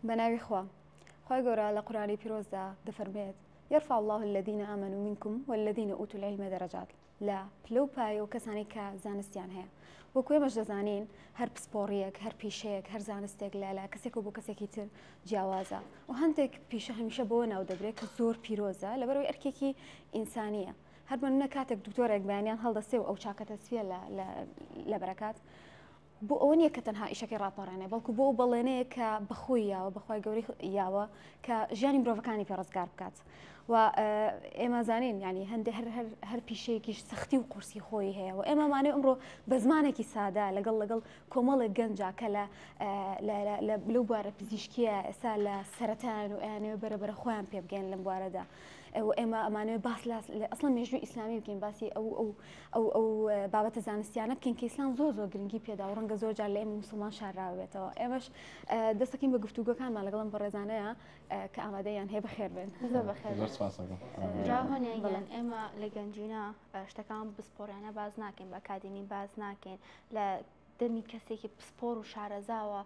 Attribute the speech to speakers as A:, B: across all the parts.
A: بناوي خوا خواهی گەورە لە قورآنی پیرۆزدا دەفەرمێت يرفع الله الذين آمنوا منكم والذين أوتوا العلم درجات لا پلە و پایە و کەسانی کە زانستیان هەیە وەکو ئێمەش دەزانین هەر پسپۆڕیەک هەر پیشەیەک هەر زانستێک لە کەسێک بۆ کەسێکی تر جیاوازە و هەندێک پیشە هەمیشە بۆ ناو دەبرێت کە زۆر پیرۆزە لەبەرەوەی ئەرکێکی ئینسانیە هەر بەنمونە کاتێک دکتۆرێک بەیانیان هەڵدەستێ و ئەو چاکەتە سوێ لە بەرەکات بۆ ئەوە نییە کە تەنها ئیشەکەی ڕاپەڕێنێ بەڵکو بۆ بەڵێنەیە کە بەخۆی یاوە بەخوای گەوری یاوە کە ژیانی مرۆڤەکانی پێڕزگار بکات و ئێمە زانین ینی هەندێک هەر پیشەیەکیش سەختی و قورسی خۆی هەیە و ئێمەمانێ ئەمڕۆ بە زمانێکی سادا لەگەڵ کۆمەڵێک گەنجا کە لە لەو بوارە پزیشکیە ئێستا لە سەرەتایان و ئەیانەوە بەرەبەرە خۆیان پێ بگەین لەم بوارەدا ئێمە ئەمانەوێت باس ئەسڵەن مێژووی ئیسلامی بکەین باسی ئەو بابەتە زانستیانە بکەین کە ئیسلام زۆر گرنگی پێدا و ڕەنگە زۆر جار لە ئێمە موسڵمان شاراوێتەوە ئێمەش دەستەکەین بە گفتوگۆکانمان لەگەڵم بەڕێزانەیە کە ئامادەیان هەیە بەخێر بن
B: جاهۆنیان ئێمە لە گەنجینە شتەکان بسپۆڕیانە باز ناکەین بە ئەکادمی باز ناکەین لە دەمی کەسێکی پسپۆڕ و شارەزاوە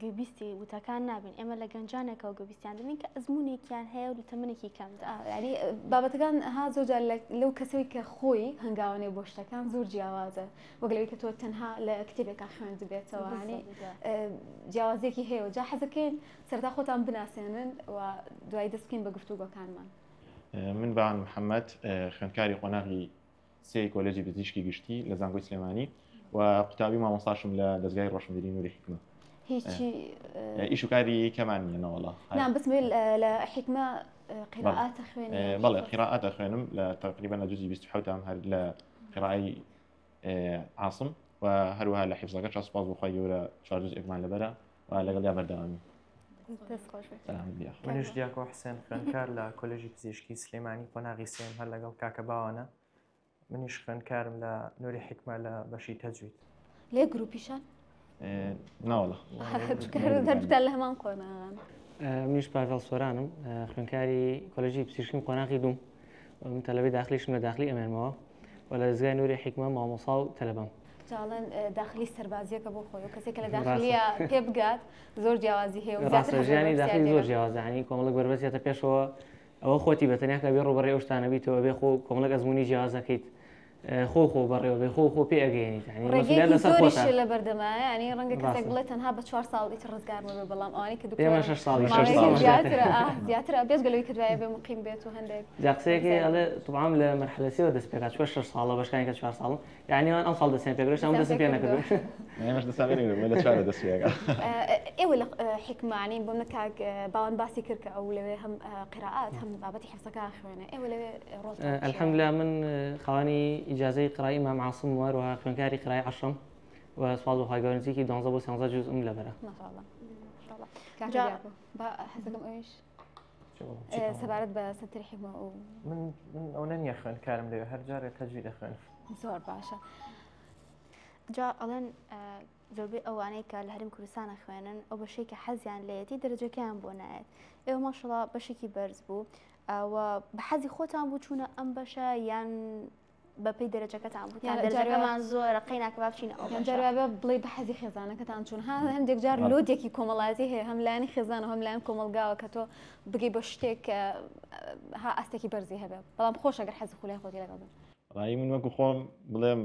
B: گوێبیستی وتەکان نابین ئێمە لە گەنجانێکەوە گوێبیستیان دەبین کە ئەزمونێکیان هەیە و لە تەمەنێکی کەمدا
A: ینی بابەتەکان ها زۆرجار لەو کەسەوەی کە خۆی هەنگاوانێ بۆ شتەکان زۆر جیاوازە وەگەلەوەی کە تۆ تەنها لە کتێبێکا خوێند بێتەوە ینی جیاوازێکی هەیە و جا حەزەکەین سەرتا خۆتان بناسێنن و دوای دەستکەین بە گفتوگۆکانمان
C: من باوان محەممەد خوێندکاری قۆناغی سێ کۆلێجی پزیشکی گشتی لە زانکۆی سلێمانی و قوتابی مامۆستاشم لە دەستگای ڕۆشنبیری نووری حکمە
A: هیچی
C: ئیش و کاری کەمان نیەنەوەڵە
A: نام بسمێ لە حکمە قراءاتە خوێنی
C: بەڵێ قراءاتە خوێنم لە تقریبا لە جوزی 27 هەر لە قرائی عاصم و هەروها لە حیفزەکە سپاس بۆخوای گەورە 4 جزئێکمان لەبەرە و لەگەڵ یا بەردەوامی
D: منیش دیاکۆ حسێن خوێندکار لە کۆلێژی پزیشکی سلێمانی قۆناغی سێم هەر لەگەڵ کاکە باوانە منیش خوێندکارم لە نووری حکمە لە بەشی تەجوید
A: لێ گروپیشان
C: ناوەڵە
A: دەربتان لە هەمان کۆناغان
E: منیش پاڤێڵ سۆرانم خوێندکاری کۆلێژی پزیشکیم قۆناغی دوم من تەلەبەی داخلیشم لە داخلی ئەمێنمەوە و لە دەستگای نووری حکمە مامۆسا و تەلەبەم
A: جاڵەن داخلی سەربازیەکە بۆ خۆی و کەسێکە لە داخلیە پێ بگات زۆر جیاوازی هەیە
E: ڕاستە ژیانی داخلی زۆر جیاوازانی کۆمەڵک بربەستێتە پێشەوە ئەوە خۆتی بەتەنیا کە بێ ڕوبەڕێ ئەو شتانە بیتەوە بێ خۆ کۆمەڵک ئەزمموی جیاوازەکەیت خۆ بەڕێوە بێ خۆ پێ ئەگەێنیت
A: ڕێگەی لە بەردەمایە ینی ڕەنگە کەسێک بڵێت تەنها بە 4 ساڵ ئیتر ڕزگار بێ بەڵام ئەوانی کە
E: ئێمە 6 ساڵی
A: زیاترە بێزگەلەوەی کە دوایە بێ مقیم بێت و هەندێک
E: جاقسەیەکی ئەڵێ طبعا لە مەرحلەسیەوە دەست پێکات 6 ساڵە بەشکانی کە 4 ساڵ یعنی ئەم ساڵ دەستیان پێگرێت ئەم دەست پێ نەکردوێت
C: ئێمەش دەسانێنێ لە 4 دەست پێکات
A: ئێوە لە حکمانی بۆ نەکاک باوان باسی کرد کە ئەو لەوێ هەم قراءات هەم بابەتی حفزەکە خوێنە ئێوە لەوێ ڕۆڵ
E: الحەمدلله من خاوەنی ئیجازەی قرائی ئیمام عاصم وەروها خوێندکاری قرائی عەشرم و سوپاس بەخوای گەورە نزیکی 12 بۆ 13 جوزئم لەبەرە
A: حەزەکەم ئەویش سەبارەت بە سەتری حکمە و
D: من ئەو نەنیە خوێندکارم لەوێ هەر جارێک تەجوید دەخوێن
A: زۆر باشە
B: جا ئەڵێن زۆربەی ئەوانەی کە لە هەرێمی کوردستانە خوێنن ئەو بەشەی کە حەزیان لێتی دەرەجەکەیان بۆ نایێت ئێوە ماشەڵڵا بەشێکی بەرز بوو و بە حەزی خۆتان بوو چوونە ئەم بەشە یان بەپێی دەرەجەکەتان بوو دەرەجەکەمان زۆرە قەیناکە با بچینە ئەو
A: جارێ بڵێ بە حەزی خێزانەکەتان چوون هەندێک جار لۆدێکی کۆمەڵایەتی هەیە هەم لایەنی خێزانە هەم لایەن کۆمەلگاوە کە تۆ بگەی بە شتێک ها ئەستێکی بەرزی هەبێ بەڵام خۆش ئەگەر حەزی خولای خۆتی لەگەڵ بن
C: ڕای من وەکو خۆم بڵێم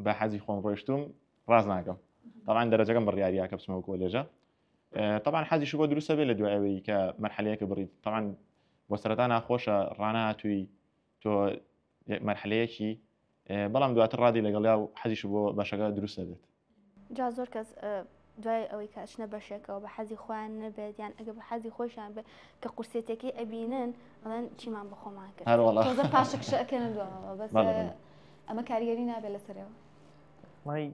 C: بە حەزی خۆم ڕۆیشتوم ڕاز ناکەم طبعا دەرەجەکەم بڕیاریە کە بچمەوە کۆلێژە طبعا حەزیش بۆ دروستە بێ لە دوایەوەی کە مەرحلەیەکە بڕیت طبعا بۆ سەرەتا ناخۆشە ڕاناتووی تۆ مەرحلەیەکی بەڵام دواتر ڕادی لەگەڵیا و حەزیش بۆ بەشەکە دروستە بێت
B: جا زۆر کەس دوای ئەوەی کەچنە بەشێکەوە بە حەزی خۆیان نەبێت یان ئەگە بە حەزی خۆشیان بێت کە قورسێتێکی ئەبینن ئەڵێن چیمان بە خۆمان کرد
A: تۆزە پاشەک شەکەنە دووەوە بەس ئەمە کاریگەری نابێت لەسەرەوە
D: مای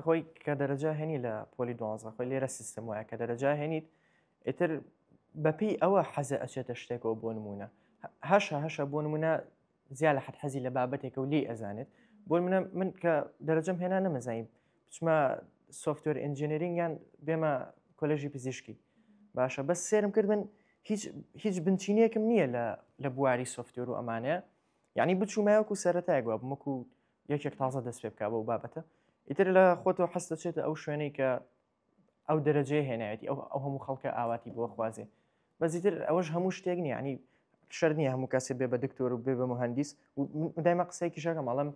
D: خۆی کە دەرەجا هێنی لە پۆلی 12 خۆی لێرە سیستم وایە کە دەرەجا هێنیت ئیتر بەپێی ئەوە حەزە ئەچێتە شتێکەوە بۆ نمونە هەشە بۆ نمونە زیاد لە حد حەزی لە بابەتێکە و لێ ئەزانێت بۆ من کە دەرەجەم هێنا نەمەزانیم بچمە سوفتوێر ئینجینێرینگ یان بێمە کۆلێژی پزیشکی باشە بەس سێرم کرد من هیچ بنچینەیەکم نییە لە بواری سوفتوێر و ئەمانەیە یعنی بچوومایەوەکو سەرەتایەک وە بمەکو یەکێک تازە دەست پێ بکە بە و بابەتە ئیتر لە خۆتەوە حەز دەچێتە ئەو شوێنەی کە ئەو دەرەجێ هێنایەتی ئەو هەموو خەڵکە ئاواتی بۆ خوازێ بەزیتر ئەوەش هەموو شتێک نیە ینی شەر نییە هەموو کەسێ بێ بە دکتۆر و بێ بە مهندیس دایمە قسەیەکی شەکەم ئەڵم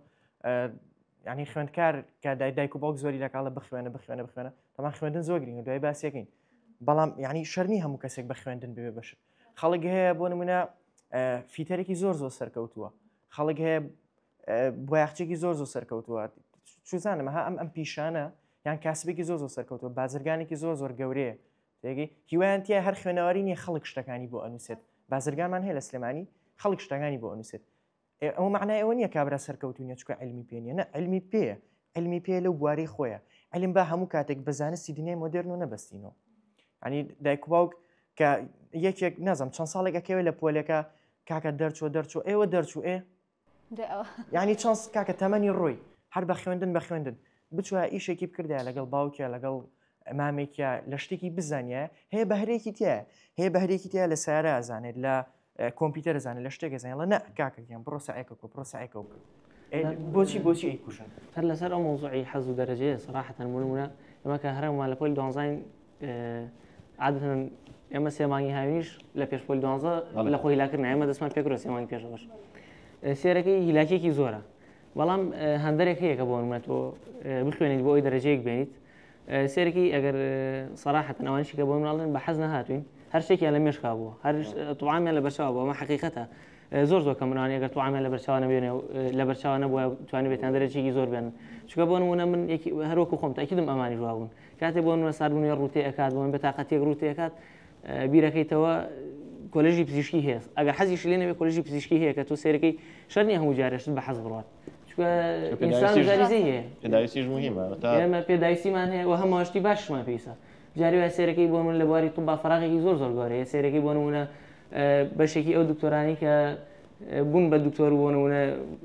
D: ینی خوێندکار کە دایک و باوک زۆری لەکڵە بخوێنە تەمان خوێندن زۆر گرنگە دوای باسیەکەین بەڵام ینی شەرنی هەموو کەسێک بە خوێندن بێ بەش خەڵک هەیە بۆ نمونە فیتەرێکی زۆر سەرکەوتووە خەڵک هەیە بۆیاخچێکی زۆر سەرکەوتووە چزانم ها ئەم پیشانە یان کاسبێکی زۆر سەرکەوتووە بازرگانێکی زۆر گەورەیە تێگەی هیوایانتیە هەر خوێنەوەری نیە خەڵک شتەکانی بۆ ئەنووسێت بازرگانمان هەیە لە سلێمانی خەڵک شتەکانی بۆ ئەنووسێت ئەو معنای ئەوە نییە کابرا سەرکەوتونیە چکە علمی پێنیە نە علمی پێە علمی پێ لەو بواری خۆیە علم بە هەموو کاتێک بەزانستی دنیای مۆدرن و نەبەستینەوە ینی دایک و باوک کە یەکێک نازم چەند ساڵێک ئەکەوێت لە پۆلەکە کاکە دەرچوە ئێوە دەرچوو ینی چەند کاکە تەمەنی ڕۆی هەر بە خوێندن بچوە ئیشێکی بکردە لەگەڵ باوکە لەگەڵ ئەمامێکە لە شتێکی بزانیە هەیە بەهرێکی تایە هەیە بەهرێکی تایە لە سارە ئازانێت لە کۆمپیوتەر زانێت لە شتێک زانێت لە نە کاکەیان پرۆسایکە بۆچی ئەیکوژن
E: هەر لەسەر ئەو مۆزوعی حەز و دەرەجەیە سەراحەتەن نمونە ئێمە کە هەرموان لە پۆلی 12 عادەتەن ئێمە سێمانگی هاوینیش لە پێش پۆلی 12 لە خۆی هیلاکردن ئێمە دەستمان پێکرۆ سێمانگی پێشەوەش سێرەکەی هیلاکێکی زۆرە بەڵام هەندێک هەیە کە بۆ نمونە تۆ بخوێنیت بۆ ئەوی دەرەجەیەک بێنیت سێرەکی ئەگەر سەراحەتەن ئەوانشی کە بۆ مناڵێن بە حەز نەهاتوین هەر شتێکیان لە مێشکا بووە هەر توعامیان لە بەرچاوە بووە ئەمە حەقیقەتە زۆر کە منوانی ئەگەر توعامیان لە بەرچاوە نەبێنێ لە بەرچاوە نەبووە توانێت بێتیان دەرەجێکی زۆر بێنن چونکە بۆ نمونە من هەروەکو خۆم تاکیدم ئەمانی جوابوون کاتێک بۆ نمونە ساردبوونی ڕوتێ ئەکات بۆ من بە تاقەتێک ڕوتێ ئەکات بیرەکەیتەوە کۆلێژی پزیشکی هەیە ئەگەر حەزیش لێ نەبێ کۆلێژی پزیشکی هەیە کە تۆ سێرەکەی شەر نییە هەموو جارێشت بە حەز بڕات ئینسان جاریزەی هەیە
C: پێداویستیش مهمە
E: ئێمە پێداویستیمان هەیە و هەمووشتی باشمان پێویستە جاری وای سێرەکەی بۆ من لە بواری تووبا فراغێکی زۆر گەورەیە سێرەکەی بۆ نمونە بەشێکی ئەو دکتۆرانی کە بوون بە دکتۆر بۆ نمونە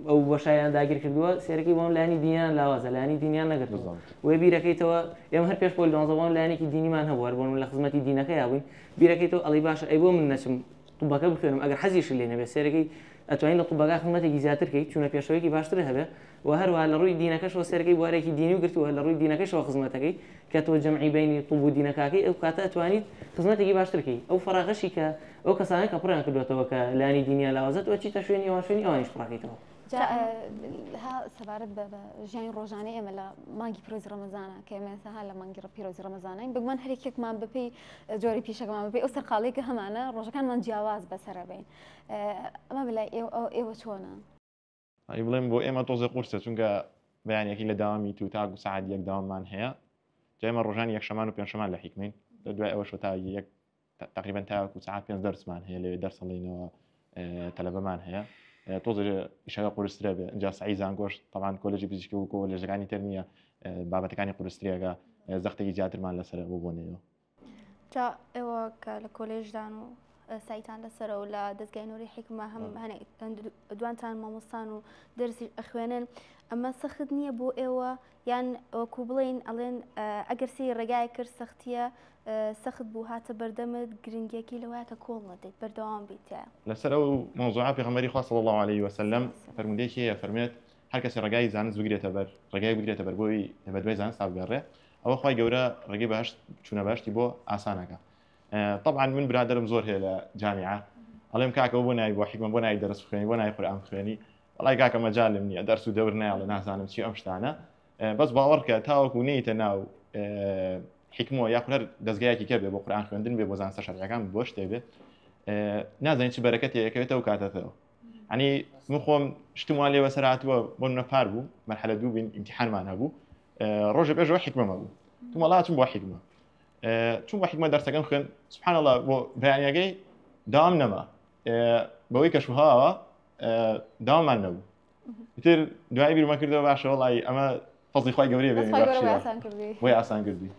E: ئەو بەشایان داگیر کردووە سێرەکەی بۆم لایانی دینیان لاوازە لایانی دینیان نەگرتووە وێ بیرەکەیتەوە ئێمە هەر پێش پۆلی 12 لایەنێکی دینیمان هەبووە بۆ لە خزمەتی دینەکە یابووین بیرەکەیتەوە ئەڵی باشە ئەی بۆ من نەچم تووبەکە بخوێنم ئەگەر حەزیش لێ نەبێت سێرەکەی ئەتوانین لە تووبەکە خزمەتێکی زیاتر کەیت چونە پێشەوەیەکی باشتر هەبێ و هەروە لە ڕووی دینەکەشەوە سێرەکەی بوارێکی دینی و گرتووە لە ڕووی دینەکەشەوە خزمەتەکەی کە تۆ جەمعی بینی تووب و دینەکەکەی ئەو کاتە ئەتوانیت خزمەتێکی باشترکەی ئەو فراغەشی کە ئەو کەسانە کە پڕیان کردوێتەوە کە لایانی دینیان لاوازێت وە چیتە شوێنی ئەوان شوێنی ئەوانیش پڕاکەیتەوە
A: ها سەبارەت بە ژیانی ڕۆژانەی ئێمە لە مانگی پیرۆزی ڕەمەزانە کە ئێمەها لە مانگی پیرۆزی ڕەمەزانین بگومان هەرێکێکمان بپی جۆری پیشەکەمان بپی ئەو سەرقاڵەیە کە هەمانە ڕۆژەکانمان جیاواز بەسەرە بین ئەمە بەلای ئێوە چۆنە؟
C: بڵێم بۆ ئێمە تۆزە قورسە چونکە بەیانێکی لە داوامی تو تاک و سعات یەک داواممان هەیە ئێمە ڕۆژانی یەکشەمان و پێنجشەمان لە حیکمین دوای ئەوەش تا یەک تقریبا تاوەکو سعات 5 دەرسمان هەیە لەوێ دەرسەڵینەوە تەلەبەمان هەیە تۆزە ئیشەکە قورسترە بێ اینجا سعی زانگۆشت طبعا کۆلێژی پزیشکی و کۆلێژەکانی تر نییە بابەتەکانی قورستریەکە زەختێکی زیاترمان لەسەر بۆ بۆنەوە
B: جا ئێوە کە لە کۆلێژدان و سایتان لەسەرە و لە دەستگای نووری حکمە هەم دوانتان مامۆستان و دەرسی ئەخوێنن ئەمە سەخت نییە بۆ ئێوە یان وەکو بڵێن ئەڵێن ئەگەر سی ڕێگای کرد سەختیە سەخت بوو هاتە بەردەمت گرنگێکی لەوەیە کە کۆڵ نەدەیت بەردەوام بیتە
C: لەسەر ئەو مۆزوعە پێغەمبەری خوا صلی الله عليه وسلم فەرمودەیەکی هەیە فەرمێت هەر کەسی ڕێگای زانست بگرێتە بەر ڕێگای بگرێتە بەر بۆی بەدوای زانست تابگەڕێ ئەوە خوای گەورە ڕێگەی بەهشت چوونە بەهشتی بۆ ئاسانەکە طبعا من برادرم زۆر هەیە لە جامعە ئەڵێم کاکە بۆ نای بۆ حیکمە بۆ نای دەرس خوێنی بۆ نای قورئان خوێنی وڵای کاکە مەجالم نییە دەرس و دەور نایڵێ نازانم چی ئەم شتانە بەس باوەڕکە تاوەکو نەیتە ناو حکمەوە یاخود هەر دەستگایەکی کە بێ بۆ قورئان خوێندن بێ بۆ زانستە شەرعیەکان بۆ شتێ بێ نازانین چ بەرەکەتێکەوێتەوە کاتەتەوە عنی من خۆم شتم وان لێوە سەر هاتووە بۆ منە پار بوو مەرحەلە دوو بین ئیمتیحانمان هەبوو ڕۆژە پێشەوە حکمەمە بوو تو وڵاتم بۆ حکمە چون بە حکمە دەرسەکەم خوێن سبحان الله بۆ بەیانیەکەی داوام نەما بەوەی کە شوهاوە داوامان نەبوو تر دوای بیرمە کردەوە باشە وڵی ئەمە فەزڵی خوای گەورەیە بێ بۆی ئاسان کردی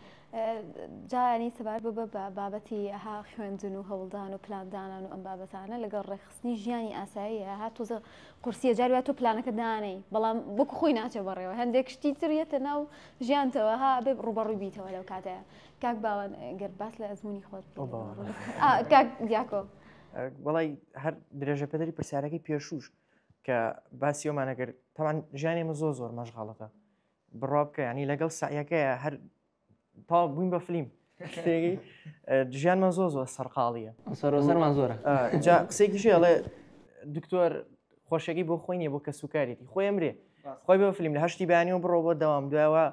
A: جایانی سەبار بۆ بە بابەتی ئەها خوێندن و هەوڵدان و پلاندانان و ئەم بابەتانە لەگەڵ ڕێخستنی ژیانی ئاساییە ها تۆزە قورسیە جاروە تۆ پلانەکە دانەی بەڵام بۆکو خۆی ناچێ بەڕێوە هەندێک شتی تریەتە ناو ژیانتەوە ها بێ ڕوبەڕووی بیتەوە لەو کاتەیە کاک باوان گەر باس لە ئەزمموی خۆت کاک دیاکۆ
D: وڵی هەر درێژە پێدەری پرسیارەکەی پێشوش کە باسیۆمانەگەر تاوان ژیانی مە زۆر مەشغاڵەتە بڕوا بکە ینی لەگەڵ سعیەکەیە هەر تا بووین بە فلیم شتێکی ژیانمان زۆر سەرقاڵیە
E: سەرمان زۆرە
D: جا قسێکیشی ئەڵێ دکتۆر خۆشەکەی بۆ خۆی نیە بۆ کە سوکارێتی خۆی ئەمرێ خۆی بە فلیم لە هەشتی بەیانیەوە بڕۆ بۆ دەوام دوایەوە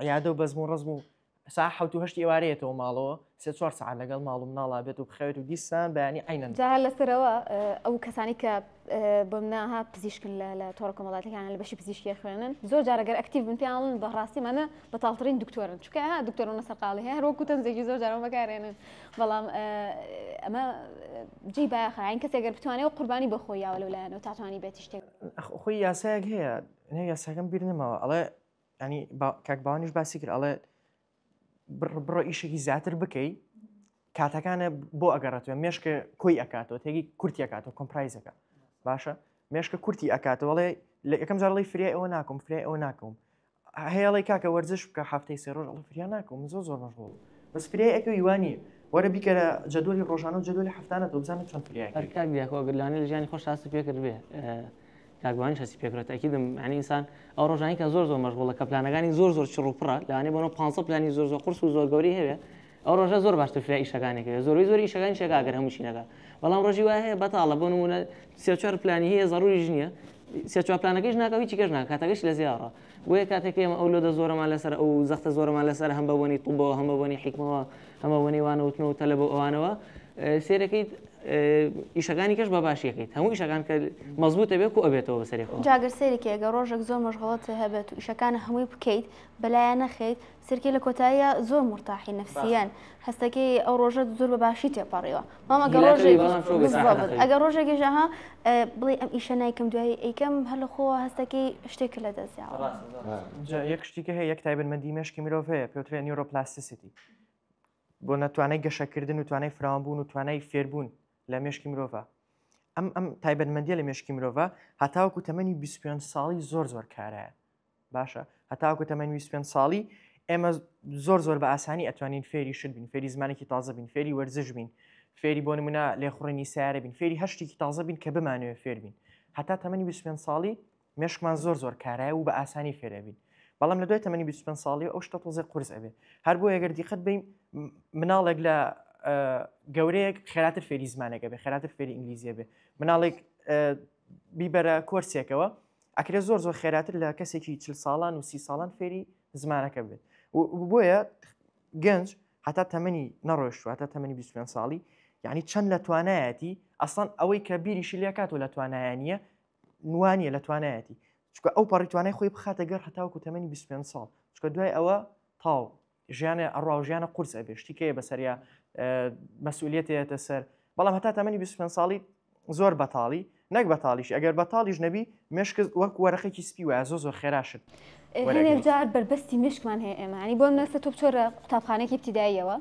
D: عیادە و بەزم و ڕزم و سا حوت و هەشتی ئێوارەیەتەوە ماڵەوە 3-4 ساعت لەگەڵ ماڵ و مناڵا بێت و بخەوێت و دیسان بەیانی عینەن
A: جا لەسەرەوە ئەو کەسانی کە بۆ مناها پزیشکن لە تۆڕە کۆمەڵاتەکان لە بەشی پزیشکی خوێنن زۆر جارەگەر ئەکتیڤ بن پێیاڵن بەڕاستی منە بەتاڵترین دکتۆرن چونکە دکتۆرە سەرقاڵی هەیە هەروەکو تەنزێکی زۆر جارەوە بەکارێنن بەڵام ئەمە جێی باخاین کەسێگەر بتوانێت و قوربانی بە خۆی یاوە لەولایەنەوە تاتوانی بێتی شتێک
D: خۆی یاسایەک هەیە نێ یاساکەم بیر نەماوە ئەڵێ ینی کاک باوانیش باسی کرد ئەڵێ بڕۆ ئیشێکی زیاتر بکەی کاتەکانە بۆ ئەگەڕێتەوە مێشکە کۆی ئەکاتەوە تێگی کورتی ئەکاتەوە کۆمپرایزەکە باشە مێشکە کورتی ئەکاتەوەڵێ لە یەکەم جارڵی فریا ئەوە ناکەم فریا ئەوە ناکەم هەیەڵی کاکە وەرزش بکە هەفتەی سێ ڕۆژ ئەڵە فریا ناکەم زۆر مەشغوڵ بەس فریای ئەەکە یوانی وەرە بیکەرە جەدولی ڕۆژانە و جەدولی هەفتانە بزانێت چۆن فریای
E: کاک دیاکۆگرلانی لە ژیانی خۆش هەستی پێکرد بێ کاکبوانی هەستی پێکرێت ئەکیدم ینی ئینسان ئەو ڕۆژانی کە زۆر مەشغوڵە کە پلانەکانی زۆر چڕوپڕە لەوانێ بۆنەوە 500 پلانی زۆر قورس و زۆر گەوری هەیە ئەو ڕۆژە زۆر باشتر فرای ئیشەکانێکەوە زۆری ئیشەکانی شێگاگەر هەمووشینەکە بەڵام ڕۆژی وای هەیە بەتاڵە بۆ نمونە 3-4 پلانی هەیە ضروریش نییە 3-4 پلانەکەیش ناکە هیچی کەش ناکە کاتەکەش لە زیارە بۆیە کاتێک ئێمە ئەو لۆدە زۆرەمان لەسەر ئەو زەختە زۆرەمان لەسەر هەم بەوەنی طوبەوە هەم بەوەنی حیکمەوە هەمە وەنی وانەوتنەوە تەلە بۆ ئەوانەوە سێرەکەیت ئیشەکانی کەش بە باشیەکەیت هەموو ئیشەکان کە مەزبوطە بێت و ئەبێتەوە بەسەرێکەوە
B: جاگەر سێرێکی ئەگە ڕۆژێک زۆر مەشغوڵەت هەبێت و ئیشەکانە هەمووی بکەیت بەلایە نەخێت سەرکی لە کۆتاییە زۆر مرتاحی نەفسیان هەستەکەی ئەو ڕۆژە زۆر بە باشی تێپەڕیەوە مام ئەگە ڕۆژێکی ژەها بڵێ ئەم ئیشە نایکەم دوایی ئەیکەم هەر لە خۆوە هەستەکەی شتێک لە دەستیاوە
D: یەک شتێکە هەیە یەک تایبەتمەندی مێشکی مرۆڤ هەیە پێوترێ نیۆرۆپلاستیسیتی بۆ نەتوانای گەشەکردن و توانای فراوانبوون و توانای فێربوون لە مێشکی مرۆڤە ئەم تایبەتمەندیە لە مێشکی مرۆڤە هەتاوەکو تەمەنی 25 ساڵی زۆر کارایە باشە هەتاوەکو تەمەنی 25 ساڵی ئێمە زۆر بە ئاسانی ئەتوانین فێری شت بین فێری زمانێکی تازە بین فێری وەرزش بین فێری بۆ نمونە لێخوڕێنی سیارە بین فێری هەشتێکی تازە بین کە بمانوێت فێر بین هەتا تەمەنی 25 ساڵی مێشکمان زۆر کارایە و بە ئاسانی فێرە بین بەڵام لە دوای تەمەنی 25 ساڵی ئەو شتە تۆزێ قورس ئەبێ هەر بۆ ئەگەر دیقەت بین مناڵێک لە گەورەیەک خێراتر فێری زمانەکە بێ خێراتر فێری ئینگلیزیە بێ مناڵێک بیبەرە کۆرسێکەوە ئەکرێ زۆر خێراتر لە کەسێکی 40 ساڵان و 30 ساڵان فێری زمانەکە بێت بۆیە گەنج هەتا تەمەنی نەڕۆیشت هەتا تەمەنی 25 ساڵی یعنی چەند لە توانایەتی ئەسڵان ئەوەی کە بیریشی لێکات و لە توانایانیە نوانیە لە توانایەتی چکە ئەو پەڕی توانای خۆی بخاتە گەر هەتاوەکو تەمەنی 25 ساڵ چکە دوای ئەوە تاو ژیانە ئەڕوا ژیانە قورس ئەبێ شتێکەیە بەسەریا مەسئولیەتێتە سەر بەڵام هەتا تەمەنی 25 ساڵی زۆر بەتاڵی نەک بەتاڵیش ئەگەر بەتاڵیش نەبی مێشک وەک وەرەقێکی سپی وایە زۆر خێراشت
A: هەنێک جار بربەستی مشکمان هەیە ئێمانی بۆ نەستە تۆ بچۆرە قوتابخانێکی ابتیداییەوە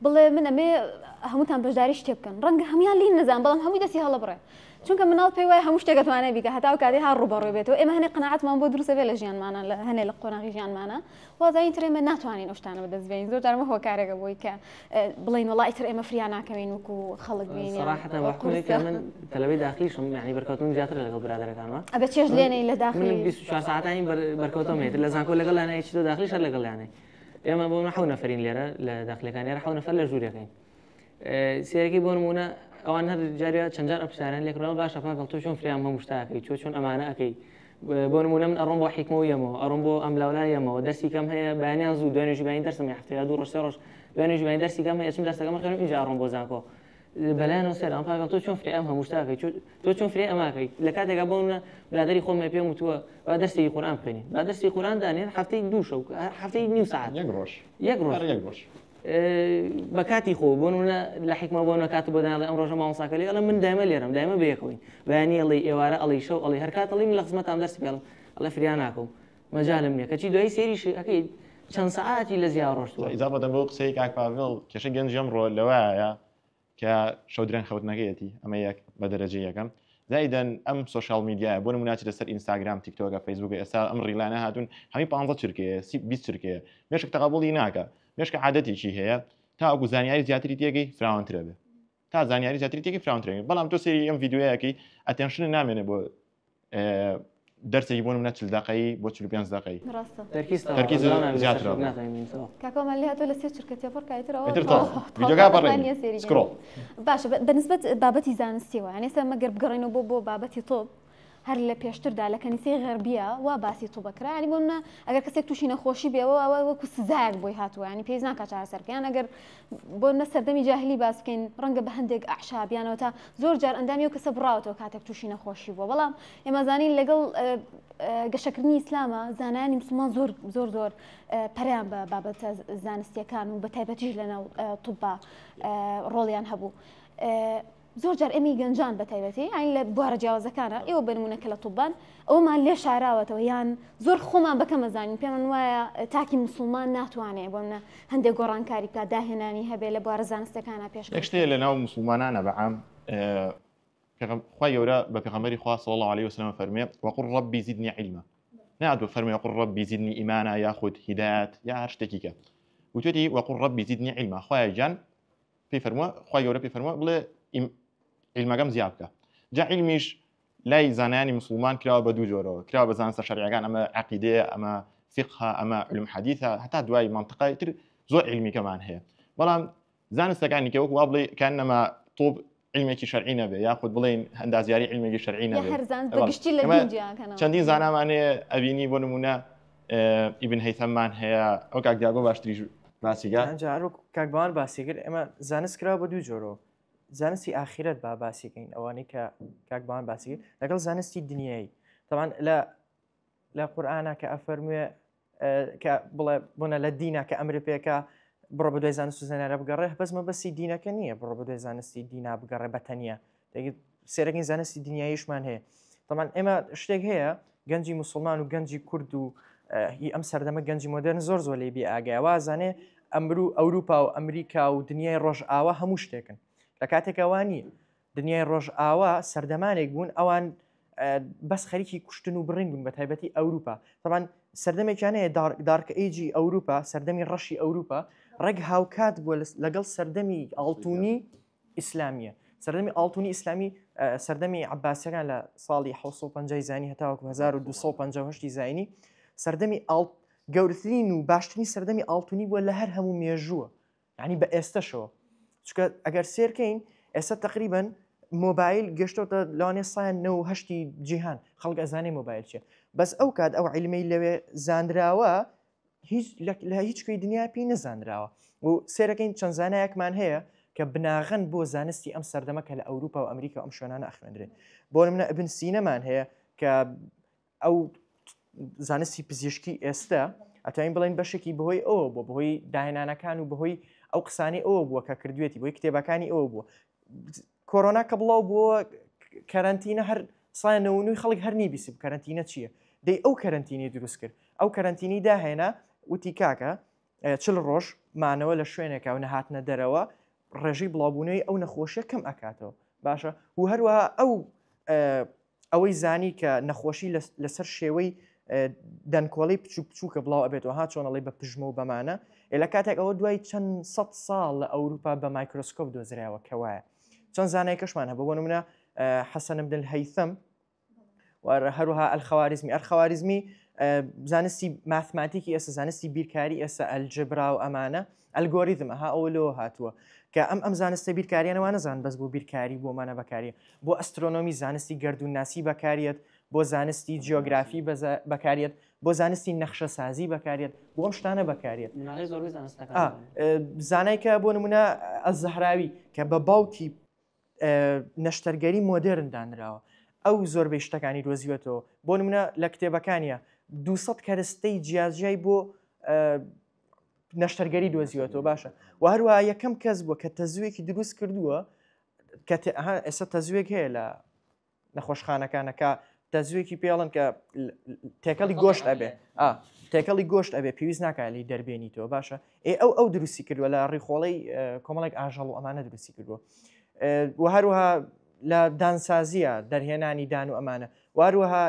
A: بڵێ من ئەمێ هەمووتان بەشداری شتێ بکەن ڕەنگە هەمویان لین نەزان بەڵام هەمووی دەستی هەڵە بڕێ چونکە مناڵ پێی وایە هەموو شتێک دەتوانێت بیکە هەتا و کاتێ هەر ڕوبەڕوێ بێتەوە ئێمە هەنێ قەناعەتمان بۆ دروستە بێ لە ژیانمانە لە هەنێ لە قۆناغی ژیانمانە وازایی تر ئێمە ناتوانین ئەو شتانە بەدەستبێنین زۆر جارمە هۆکارێکە بۆی کە بڵین وەڵای ئیتر ئێمە فریا ناکەوین وەکو خەڵک بین
E: صراحة وەکوێک من تەلەبەی داخلیشم یعنی بەرکەوتن زیاتر لەگەڵ برادەرەکانمە
A: ئەبێ چێژ لێنەی لە داخلی
E: 24 ساعتانی بەرکەوتم هەیە لە زانکۆ لەگەڵ لانەیە چی تۆ داخلیش هەر لەگەڵ لانەی ئێمە بۆ حەو نەفەرین لێرە لە داخلەکان لێرە حەو نەفەر لە ژوورەکەین سێرەکەی بۆ نمونە ئەوان هەر جاریا چەند جار ئەپرسیاران لێکراوە باشە پاکەڵ تۆ چۆن فریام هەموو شتاکەی چۆن ئەمانە ئەەکەی بۆ نمونە من ئەڕۆم بۆ حیکمەوەیەمەوە ئەڕۆم بۆ ئەم لاولایەمەوە دەرسی کەم هەیە بەیانیان زوو دوای نوێژبانی دەرسم هەفتەیە دوو ڕۆژ سێ ڕۆژ دوای نوێژبانی دەرسی کەم هەیە چم دەرسەکەمە خوێنم ئینجا ئەڕۆم بۆ زانکۆ بەلایەنەوە سەر ئەم پاکەڵ تۆ چۆن فریام هەموو شتاکەی تۆ چۆن فری ئەماکەی لە کاتێکا بۆنە برادەری خۆم پێم وتووە با دەرسی قورئان بخوێنین با دەرسی قورئان دانێن هەفتەی دوو شەو هەفتەی نیم ساعت یەک ڕۆژ بە کاتی خۆ بۆ نمونە لە حیکمە بۆ نەکات بۆ داڵێ ئەم ڕۆژە مامۆستاکە لێ ئەڵێ من دایمە لێرەم دایمە بەیەکەوەین بەیانی ئەڵێ ئێوارە ئەڵێ شەو ئەڵێ هەر کات ئەڵێ من لە خزمەتام دەرسی پێڵم ئەڵێ فریا ناکەم مەجالم نییە کەچی دوای سێریش ئەکەی چەند سەعاتی لە زیاد ڕۆژتووە
C: ئیزافە دەم بۆ قسەی کاک پاڤڵ کێشە گەنجی ئەمڕۆ لەوایە کە شەودرێن خەوتنەکەیەتی ئەمە یەک بە دەرەجە یەکەم زایدەن ئەم سوشال میدیایە بۆ نمونە لەسەر ئینستاگرام تیکتۆکە فەیسبووک ئێستا ئەم ڕیلانە هاتوون هەمی 15 چرکەیە 20 چرکەیە مێشک تەقابڵی ناکە مێشکە عادەتێکی هەیە تا ئەوکو زانیاری زیاتری تێگەی فراوانترە بێ تا زانیاری زیاتری تێگەی فراوانترە بەڵام تۆ سەری ئەم ڤیددیوەیەکەی ئەتێنشن نامێنێ بۆ دەرسێکی بۆ منە 40 دقەی بۆ 45 دقەی
A: ڕاستە
C: تركيز زيادة.
A: کاکۆمان لێ هاتۆ لە سێ چرکەتی فڕکایترەوە
C: ئیتر تەواو ڤیدیۆگا بەڕێنی سکرۆڵ
A: باشە بەنسبەت بابەتی زانستیەوە یعنی ئێستا مەگەر بگەڕێنەوە بۆ بابەتی تۆپ هەر لە پێشتردا لە کەنیسەی غەربیە وا باسی تۆبەکرا ینی بۆ منە ئەگەر کەسێک تووشی نەخۆشی بێەوە ئەوە وەکو سزایەک بۆی هاتووە ینی پێویست ناکات چارەسەرکەیان ئەگەر بۆ منە سەردەمی جاهلی باس بکەین ڕەنگە بە هەندێک ئەعشابیانەوە تا زۆر جار ئەندامی و کەسە بڕاوەتەوە کاتێک تووشی نەخۆشی بووە بەڵام ئێمە زانین لەگەڵ گەشەکردنی ئیسلامە زانایانی مسلمان زۆر پەریان بە بابەتە زانستیەکان و بە تایبەتیش لەناو توبا ڕۆڵیان هەبوو زۆر جار ئەمی گەنجان بە تایبەتی ئاین لە بوارە جیاوازەکانە ئێوە بنمونەکە لە توبان ئەومان لێ شاراوەتەوە یان زۆر خۆمان بەکەمە زانین پێمان وایە تاکی مسلمان ناتوانێت بۆ منە هەندێک گۆڕانکاری بکات داهێنانی هەبێ لە بوارە زانستەکانە پێش
C: یەک شتێ لە ناو مسلمانانە بەعام خوای گەورە بە پێغەمبەری خوا صلی الله عليه وسلم فەرمێ وقل ربي زدني علما نادوە فەرمێ وقل ربي زدني ئیمانا یاخود هیدایەت یا هەر شتێکی کە وتوێتی وقل ربي زدني علما خوای جان پێی فەرمووە خوای گەورە پێی فەرمووە بڵێ علمەکەم زیاد بکە جا علمیش لای زانایانی مسلمان کراوە بە دوو جۆرەوە کراوە بە زانستە شەرعیەکان ئەمە عەقیدەیە ئەمە فقه ئەمە علم حەدیثە هەتا دوای منطقای تر زۆر علمیکەمان هەیە بەڵام زانستەکانی کە وەکو وا بڵێ کانەما تۆب علمێکی شەرعی نەبێ یاخود بڵێن هەندازیاری علمێکی شەرعی نەبێ چەندین زانامانەیە ئەبینی بۆ نمونە ئیبن هەیثەممان هەیە ئەو کاک دیاگۆ باشتریش باسیگا
D: کاکبان باسیگر ئێمە زانست کراوە بە دوو جۆرەوە زانستی ئاخرەت با باسیکەین ئەوانەی کە کاکبان باسیگر لەگەڵ زانستی دنیایی طبعا لە قورئانە کە ئەفەرموێ کە بڵێ بۆنە لە دینە کە ئەمر پێکە بڕۆ بە دوای زانست و زانیارە بگەڕێ بەس مەبەستی دینەکە نییە بڕۆ بە دوای زانستی دینا بگەڕێ بەتەنیە سێرەکەین زانستی دنیاییشمان هەیە طبعا ئێمە شتێک هەیە گەنجی مسلمان و گەنجی کورد و هی ئەم سەردەمە گەنجی مۆدرن زۆر لێ بێ ئاگای وازانێ ئەوروپا و ئەمریکا و دنیای ڕۆژ ئاوا هەموو شتێکن لە کاتێکەوە نیە دنیای ڕۆژ ئاوا سەردەمانێک بوون ئەوان بەس خەریکی کوشتن و بڕین بوون بە تایبەتی ئەوروپا طبعا سەردەمێکیان هەیە دارکە ئێجی ئەوروپا سەردەمی ڕەشی ئەوروپا ڕێک هاوکات بووە لەگەڵ سەردەمی ئاڵتونی ئیسلامیە سەردەمی ئاڵتونی ئیسلامی سەردەمی عەباسیەکان لە ساڵی 1950 زاینی هەتاوەکو 1258 زاینی سەردەمی گەورەترین و باشترین سەردەمی ئاڵتونی بووە لە هەر هەموو مێژووە یعنی بە ئێستەشەوە چکە ئەگەر سێرکەین ئێستا تقریبا مۆبایل گەشتۆتە لەوانێ سایەن 98 جیهان خەڵک ئەزانێ مۆبایل چێ بەس ئەو کات ئەو عیلمەی لەوێ زانراوە لە هیچ کوێی دنیا پێی نەزانراوە و سێرەکەین چەند زانایەکمان هەیە کە بناغەن بۆ زانستی ئەم سەردەمە کە لە ئەوروپا و ئەمریکا ئەم شوێنانە ئەخوێندرێن بۆ منە ئبن سینەمان هەیە کە ئەو زانستی پزیشکی ئێستا ئەتوانین بڵێن بەشێکی بەهۆی ئەوە بۆ بەهۆی داهێنانەکان و بەهۆی ئەو قسانەی ئەوە بووە کە کردوێتی بۆی کتێبەکانی ئەوە بووە کۆرۆنا کە بڵاو بووە کەرەنتینە هەر سایەنەوەنووی خەڵک هەر نیبیسی کەرەنتینە چییە دەی ئەو کەرەنتینی دروست کرد ئەو کەرەنتینی داهێنا وتی کاکە 40 ڕۆژ مانەوە لە شوێنێکە و نەهاتنە دەرەوە ڕێژەی بڵاوبوونەوەی ئەو نەخۆشیە کەم ئەکاتەوە باشە و هەروەها ئەوەی زانی کە نەخۆشی لەسەر شێوەی دەنکۆڵی بچووکە بڵاو ئەبێتەوە ها چۆنەڵی بە پژمە و بەمانە لە کاتێک ئەوە دوای چەند 100 ساڵ لە ئەوروپا بە مایکرۆسکۆپ دۆزراوە کەوایە چەند زانای کەشمان هەبوو بۆ نمونە حەسەن بن الهەیثەم هەروەها ئەلخەواریزمی زانستی ماثماتیکی ئێستا زانستی بیرکاری ئێستا ئەلجبرا و ئەمانە ئەلگۆریتم ئەها ئەوە لەوە هاتووە کە ئەم زانستە بیرکاریانەوە نەزان بەس بۆ بیرکاری بۆمانە بەکاریە بۆ ئەسترۆنۆمی زانستی گەردووناسی بەکارێت بۆ زانستی جیۆگرافی بەکارێت بۆ زانستی نەخشە سازی بەکارێت بۆ ئەم شتانە بەکارێت زانایکە بۆ نمونە ئەزەهراوی کە بە باوکی نەشتەرگەری مۆدرن دانراوە ئەو زۆربەی شتەکانی دۆزیوێتەوە بۆ نمونە لە کتێبەکانیە 200 کەرەستەی جیاجیای بۆ نەشتەرگەری دۆزیوێتەوە باشە و هەروە یەکەم کەس بووە کە تەزوێکی دروست کردووە کە ئێستا تەزوێک هەیە لە نەخۆشخانەکانەکە تەزوێکی پێڵن کە تێکەڵی گۆشت ئەبێ تێکەڵی گۆشت ئەبێ پێویست ناکالی دەربێنیتەوە باشە ئەو دروستی کردووە لە ڕێخۆڵەی کۆمەڵێک ئاژەڵ و ئەمانە دروستی کردووە و هەروەها لە دانسازیە دەرهێنانی دان و ئەمانە واروەها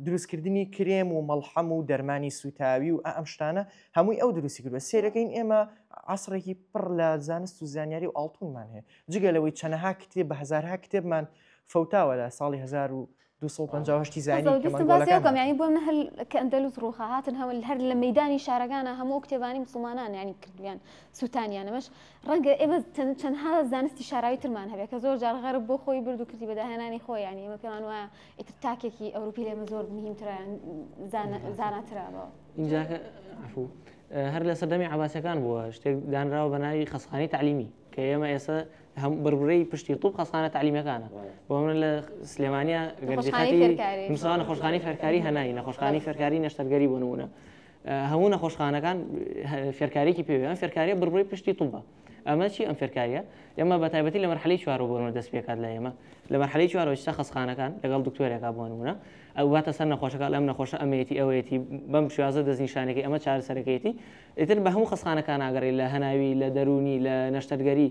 D: دروستکردنی کرێم و مەڵحەم و دەرمانی سوتاوی و ئەم شتانە هەمووی ئەو دروستی کردووە سێرەکەین ئێمە عەسڕێکی پڕ لە زانست و زانیاری و ئاڵتونمان هەیە جگە لەوەی چەندەها کتێب بە هەزارها کتێبمان فەوتاوە لە ساڵی 250 زانی
A: دەستم باسیەکەم یعنی بۆ من هەر کە ئەندەلوس ڕووخە هاتن هەر لە مەیدانی شارەکانە هەموو کتێبانی مسلمانان یعنی کردویان سووتانیانەمەش ڕەنگە ئێمە چەندها زانستی شاراوی ترمان هەبێت کە زۆر جار غەرب بۆ خۆی برد و کردی بەداهێنانی خۆی یعنی ئێمە پێمان وایە ئیتر تاکێکی ئەوروپی لێمە زۆر مهمترە زاناترەوە
E: اینجا عفو هەر لە سەردەمی عەباسیەکان بووە شتێک دانراوە بە ناوی خەسخانەی تعلیمی کە ئێمە ئێستا هەم بڕبرەی پشتی توپ خەسخانە تعلیمیەکانە بۆ من لە سلێمانیا گەنجیخەتی مسڵمان نەخۆشخانەی فێرکاری هەنایی نەخۆشخانەی فێرکاری نەشتەرگەری بۆ نمونە هەموو نەخۆشخانەکان فێرکارێکی پێوێ ئەم فێرکاریە بڕبڕی پشتی توپە ئەمە چی ئەم فێرکاریە ئێمە بە تایبەتی لە مەرحەلەی چوارەوە بۆنەوە دەست پێکات لە ئێمە لە مەرحەلەی چوارەوە چ خەسخانەکان لەگەڵ دکتۆرێکا بۆ نمونە ئەو واتە سەر نەخۆشەکە ئەم نەخۆشە ئەمەیەتی ئەوەیەتی بەم شێوازە دەستنیشانێکی ئەمە چارەسەرەکەیەتی ئیتر بە هەموو خەسخانەکان ئاگەڕێت لە هەناوی لە دەرونی لە نەشتەرگەری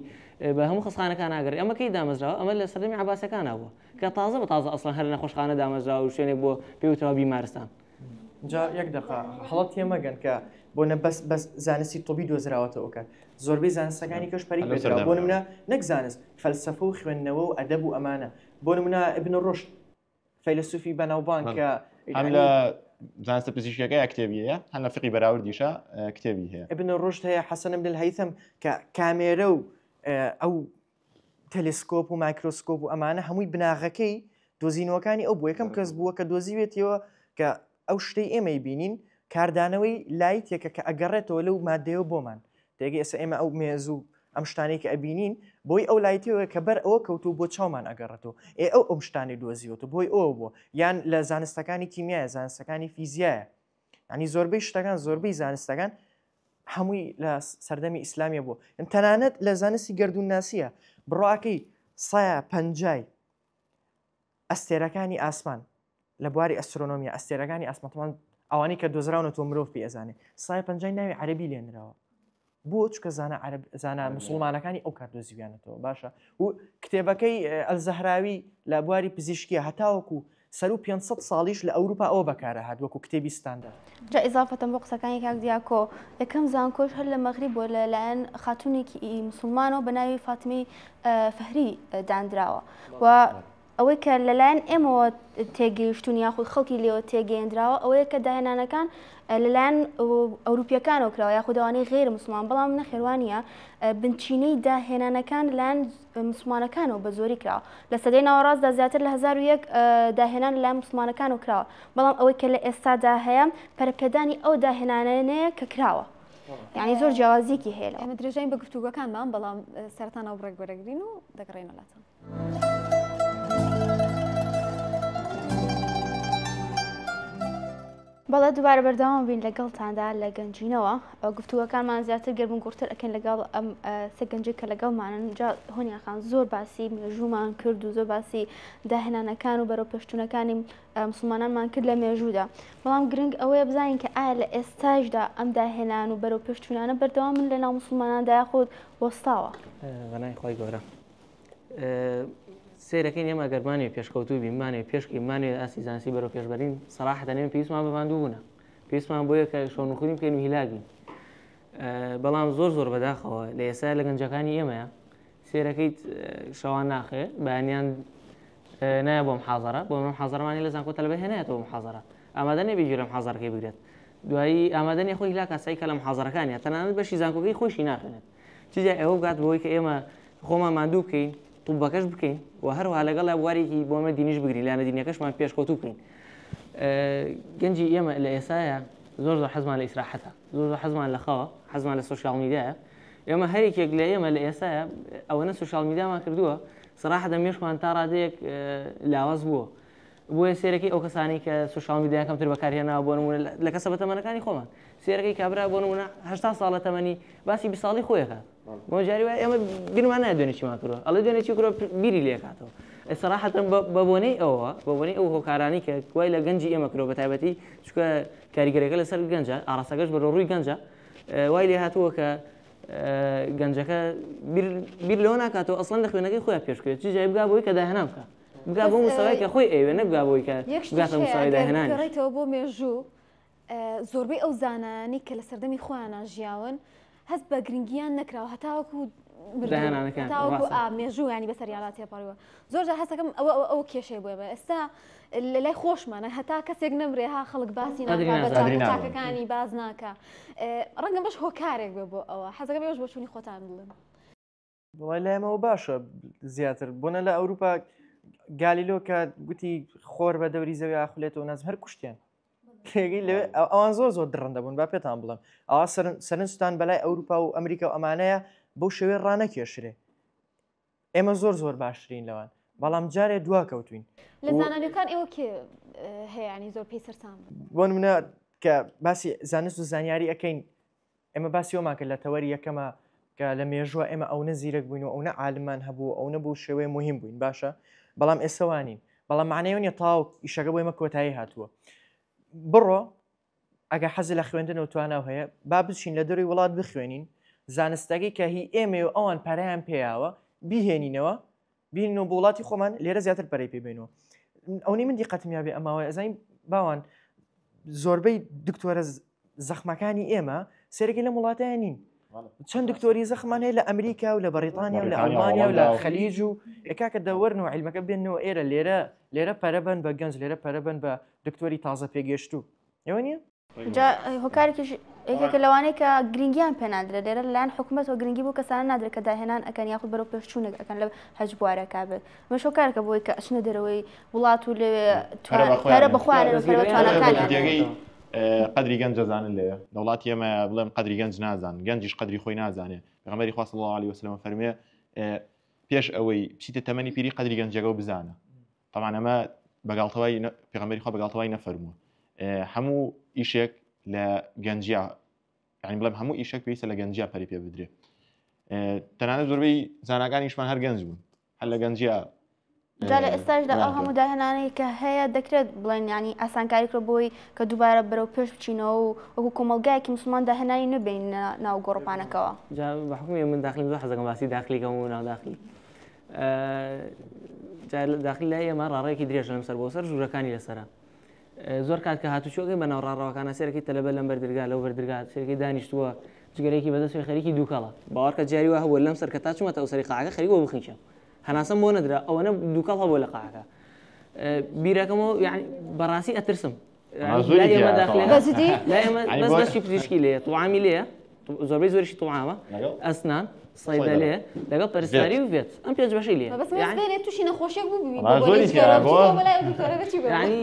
E: بە هەموو خەسخانەکان ئاگەڕێت ئەمە کەی دامەزراوە ئەمە لە سەردەمی عەباسیەکانە بووە کە تازە بە تازە ئەسڵەن هەر نەخۆشخانە دامەزراوە و شوێنێک بۆ پێوترەوە بیمارستان
D: جا یەک دقا هەڵەت تێمەگەن کە بۆ نە بەس زانستی تۆبی دۆزراوەتەوە کە زۆربەی زانستەکانی کەش پەری پێدرا بۆ نمونە نەک زانست فەلسەفە و خوێندنەوە و ئەدەب و ئەمانە بۆ نمونە ئیبن ڕوشد فەیلسوفی بەناوبان کە
C: هەم لە زانستە پزیشکیەکەی کتێبیەیە هەم لە فقی بەراوردیشە کتێبی هەیە
D: ئیبن ڕوشد هەیە حەسەن بن الهەیثەم کە کامێرە و ئەو تەلسکۆپ و مایکرۆسکۆپ و ئەمانە هەمووی بناغەکەی دۆزینەوەکانی ئەو بوو یەکەم کەس بووە کە دۆزیوێتەوە کە ئەو شتەی ئێمەی بینین کاردانەوەی لایتێکە کە ئەگەڕێتەوە لەو مادەیەوە بۆمان تێگەی ئێستا ئێمە ئەو مێز و ئەم شتانەی کە ئەبینین بۆی ئەو لایتەوە کە بەر ئەوە کەوتو بۆ چاومان ئەگەڕێتەوە ئەو شتانی دۆزیوەتە بۆی ئەوە بووە یان لە زانستەکانی کیمیایە زانستەکانی فیزیایە ینی زۆربەی شتەکان زۆربەی زانستەکان هەمووی لە سەردەمی ئیسلامیە بوو تەنانەت لە زانستی گەردوونناسیە بڕواکەی سایە پەنجای ئەستێرەکانی ئاسمان لە بواری ئەسترۆنۆمیا ئەستێرەکانی ئاسمانتەمان ئەوانەی کە دۆزراونەوە مرۆڤ پێ ئەزانێ سایە پەنجای ناوی عەرەبی لێنراوە بۆ چکە زانە مسلمانەکانی ئەو کات دۆزیویانەتەوە باشە و کتێبەکەی ئەلزەهراوی لە بواری پزیشکیە هەتاوەکو سەر و 500 ساڵیش لە ئەوروپا ئەوە بەکارە هات وەکو کتێبی ستاندەر
B: جا ئیزافەتەن بۆ قسەکانی کاک دیاکۆ یەکەم زانکۆش هەر لە مەغریب بۆ لەلایەن خاتوونێکی مسلمانەوە بە ناوی فاتمی فەهری دانراوە و ئەوەی کە لەلایەن ئێمەوە تێگەیشتون یاخود خەڵکی لێەوە تێگەیاندراوە ئەوەیە کە داهێنانەکان لەلایەن ئەوروپیەکانەوە کراوە یاخودەوانەی غێر مسلمان بەڵام نەخێوانە بنچینەی داهێنانەکان لەلایەن مسلمانەکانەوە بە زۆری کراوە لە سەدەی ناوەڕاستدا زیاتر لە 1001 داهێنان لەلایەن مسلمانەکانەوە کراوە بەڵام ئەوەی کە لە ئێستادا هەیە پەرەپێدانی ئەو داهێنانەیە کە کراوە یعنی زۆر جیاوازیەکی هەیە
A: ئێمە درێژین بە گفتوگەکانمان بەڵام سەرەتانەوە بڕێک وەرەگرین و دەگەڕێنە لاتان.
B: بەڵێ دووبارە بەردەوام بین لەگەڵتاندا لە گەنجینەوە گفتوگەکانمان زیاتر گەرم گورتر ئەکەن لەگەڵ ئەم سێ گەنجی کە لەگەڵمانن جا هۆنیاخان زۆر باسی مێژوومان کرد و زۆر باسی داهێنانەکان و بەرەو پێشتونەکانی مسلمانانمان کرد لە مێژوودا بەڵام گرنگ ئەوەیە بزانین کە ئایا لە ئێستاشدا ئەم داهێنان و بەرەو پێشتونانە بەردەوام من لە ناو مسلماناندا یاخود وەستاوە
E: بەنای خۆی گەورە سیرەکەین ئێمە گەرمانێ پێشکەوتوو بیمانێ پێشکیمانێ ئاسی زانستی بەرەو پێشبەرین سەراحەتەن ئێمە پێویستمان بەماندوو بوونە پێویستمان بۆیە کە شۆنخوری بکەین و هیلاگین بەڵام زۆر بەداخەوە لە ئێستا لە گەنجەکانی ئێمەیە سیرەکەیت شەوان ناخێ بەیانیان نایە بۆ محاضەرە بۆ محاضەرمانی لە زانکۆ تەلەبە هێنایەتەوە محاضەرە ئامادە نەبێ گوێرە محاضەرەکەی بگرێت دوایی ئامادە نیە خۆی هیلاکە سەی کە لە محاضەرەکانیە تەنانەت بەشی زانکۆکەی خۆشی ناخێنێت چیزە ئێوە بگات بۆی کە ئێمە خۆمان ماندوو بکەین طوبەکەش بکەین و هەروها لەگەڵ بوارێکی بۆ ئەمە دینیش بگرین لاەنە دینیەکەشمان پێشکەوتوو بکەین گەنجی ئێمە لە ئێستاە زۆر حەزمان لە ئیسراحەتە زۆر حەزمان لە خەوە حەزمان لە سوشیال میدیایە ئێمە هەرێکێک لە ئێمە لە ئێستاە ئەوەنە سوشیال میدیامان کردووە سەراحەتە مێشمان تا ڕادەیەک لاواز بووە بۆیە سێرەکەی ئەو کەسانی کە سوشیال میدیا کەمتر بەکارهێناوە بۆ نمونە لە کەسە بە تەمەنەکانی خۆمان سێرەکەی کابرا بۆ نمونە 80 ساڵە تەمەنی باسی 20 ساڵی خۆیەکات بۆ جاری وایە ئێمە بیرمان نایە دوێنێ چیمان کردووە ئەڵێ دوێنێ چی کردووە بیری لێکاتەوە سەراحەتەن بە بۆنەی ئەوە بە بۆنەی ئەو هۆکارانی کە وای لە گەنجی ئێمە کردووە بە تایبەتی چونکە کاریگەریەکە لەسەر گەنجە ئاڕاستەکەش بە ڕووی گەنجە وای لێ هاتووە کە گەنجەکە بیر لەوە ناکاتەوە ئەسڵەن لە خوێنەکەی خۆیان پێشکرێت چی جای بگا بۆی کە داهێنان بکە بگا بۆ مستەوای کە خۆی ئەوێ نەبگا بۆی کە بگاتە مستەوای داهێنانی
A: گەڕێتەوە بۆ مێژوو زۆربەی ئەو زانانی کە لە سەردەمی خۆیانە ژیاون هەست بە گرنگیان نەکراوە هەتاوەکو
E: داهێنانەکان
A: تاوەکو
E: ڕاستە.
A: مێژوو ینی بەسەریاڵات تێپەڕیوە زۆر جار هەستەکەم ئەو کێشەی بووە ئێستا لە لای خۆشمانە هەتا کەسێک نەمرێ ها خەڵک باسی چاکەکانی باز ناکە ڕەنگە بەش هۆکارێک بێ بۆ ئەوە حەزەکە بێش بۆ چوونی خۆتان بڵێن
D: وڵای لایەمەوە باشە زیاتر بۆنە لە ئەوروپا گالیلۆ کە گوتی خۆر بە دەوری زەوی ئاخولێتەوە ناز هەر کوشتیان ئەوان زۆر درڕەندە بوون با پێتان بڵم ئەوە سەرنجستان بەلای ئەوروپا و ئەمریکا و ئەمانەیە بەو شێوەیە ڕانەکێشرێ ئێمە زۆر باشترین لەوان بەڵام جارێ دوا کەوتوین
A: لە زانانەکان ئێوە کێ هەیەنی زۆر پێی سەرسام
D: بۆ نمونە کە باسی زانست و زانیاری ئەەکەین ئێمە باسی ئەومان کە لە تەوەری یەکەمە کە لە مێژووە ئێمە ئەوە زیرەک بووین و ئەوە عالمان هەبوو ئەو نەبوو شێوەیە مهم بووین باشە بەڵام ئێسەوانین بەڵام معنەیە نیە تاو ئیشەکە بۆ ئێمە کۆتایی هاتووە بڕۆ ئەگە حەزی لە خوێندنەوە تواناو هەیە با بچین لە دەروی وڵات بخوێنین زانستەکەی کە هی ئێمە و ئەوان پەرەیان پێیاوە بیهێنینەوە بینەوە بۆ وڵاتی خۆمان لێرە زیاتر پەرەی پێبێنەوە ئەوەی من دیقەتم یابێ ئەماوە ئەزین باوان زۆربەی دکتۆرە زەخمەکانی ئێمە سێرەی لە وڵاتیان نین چەند دکتۆری زەخمان هەیە لە ئەمریکا و لە بەریتانیا و لە ئەڵمانیا و لە خەلیج و ئێکاکە دەوەرنەوە عیلمەکە بێنەوە ئێرە لێرە پەرەبەن بە گەنج لێرە پەرەبەن بە دکتۆری تازە پێگەشتوو ئەوە نییە؟
B: هۆکارێکیش یەکێکە لەوانەیە کە گرنگیان پێنادرێت لێرە لەلاەن حکوومەتەوە گرنگی بۆ کەسانە نادرێت کە داهێنان ئەکەن یاخود بەرەو پێشچوونێک ئەەکەن لە حەج بوارەکە بێت مەش هۆکارەکە بۆی کە ئەچنە دەرەوەی وڵات و لێ پەرە بەخوارە
C: توانەکانی قدری گەنج دەزانن لێ دەوڵاتی ئێمە بڵێم قدری گەنج نازان گەنجیش قدری خۆی نازانێ پێغەمبەری خوا صلی الله علیه وسلم فەرمێ پێش ئەوەی بچیتە تەمەنی پیری قدری گەنجەکە و بزانە طبعا ئەمە بەگاڵتەوەی پێغەمبەری خوا بەگاڵتەوەی نەفەرمووە هەموو ئیشێک لە گەنجیا یعنی بڵێم هەموو ئیشێک پێویستە لە گەنجیا پەری پێ بدرێ تەنانەت زۆربەی زاناکانیشمان هەر گەنج بوون هەر لە گەنجیا
B: جا لە ئێستاشدا ئەو هەموو داهێنانەی کە هەیە دەکرێت بڵێن ینی ئاسانکاریکرە بۆی کە دووبارە بەرەو پێش بچینەوە و وەکو کۆمەلگایەکی مسلمان داهێنانی نبین ناو گۆڕپانەکەەوە
E: بە حکومی من داخلی زۆر حەزەکەم باسی داخلیکەم و ناوداخلی داخلی لای ئێمە ڕاڕەیەکی درێژ لەم سەر بۆ سەر ژوورەکانی لەسەرە زۆر کات کە هاتوچۆگەی بە ناوڕاڕەوەکانە سێرەکەی تەلەبە لەم بەردرگا لەو بەردرگات سێرەکەی دانیشتووە جگەرێکی بەدەستوی خەریکی دووکەڵە باوەڕکە جاری وە هەبووە لەم سەر کە تا چوومەتە ئەو سەری قاعەکە خەریکەوە بخیچە هەناسەم بۆ نەدرا ئەوەنە دووکەڵ هەبووە لە قاعەکە بیرەکەمەوە یعنی بەڕاستی ئەترسم بەس بەشی پزیشکی لێیە توعامی لێیە زۆربەی زۆریشی توعامە ئەسنان سەیدە لێ لەگەڵ پەرستاری و بێت ئەم پێنج بەشەی لێ
A: تووشی نەخۆشیێک بوو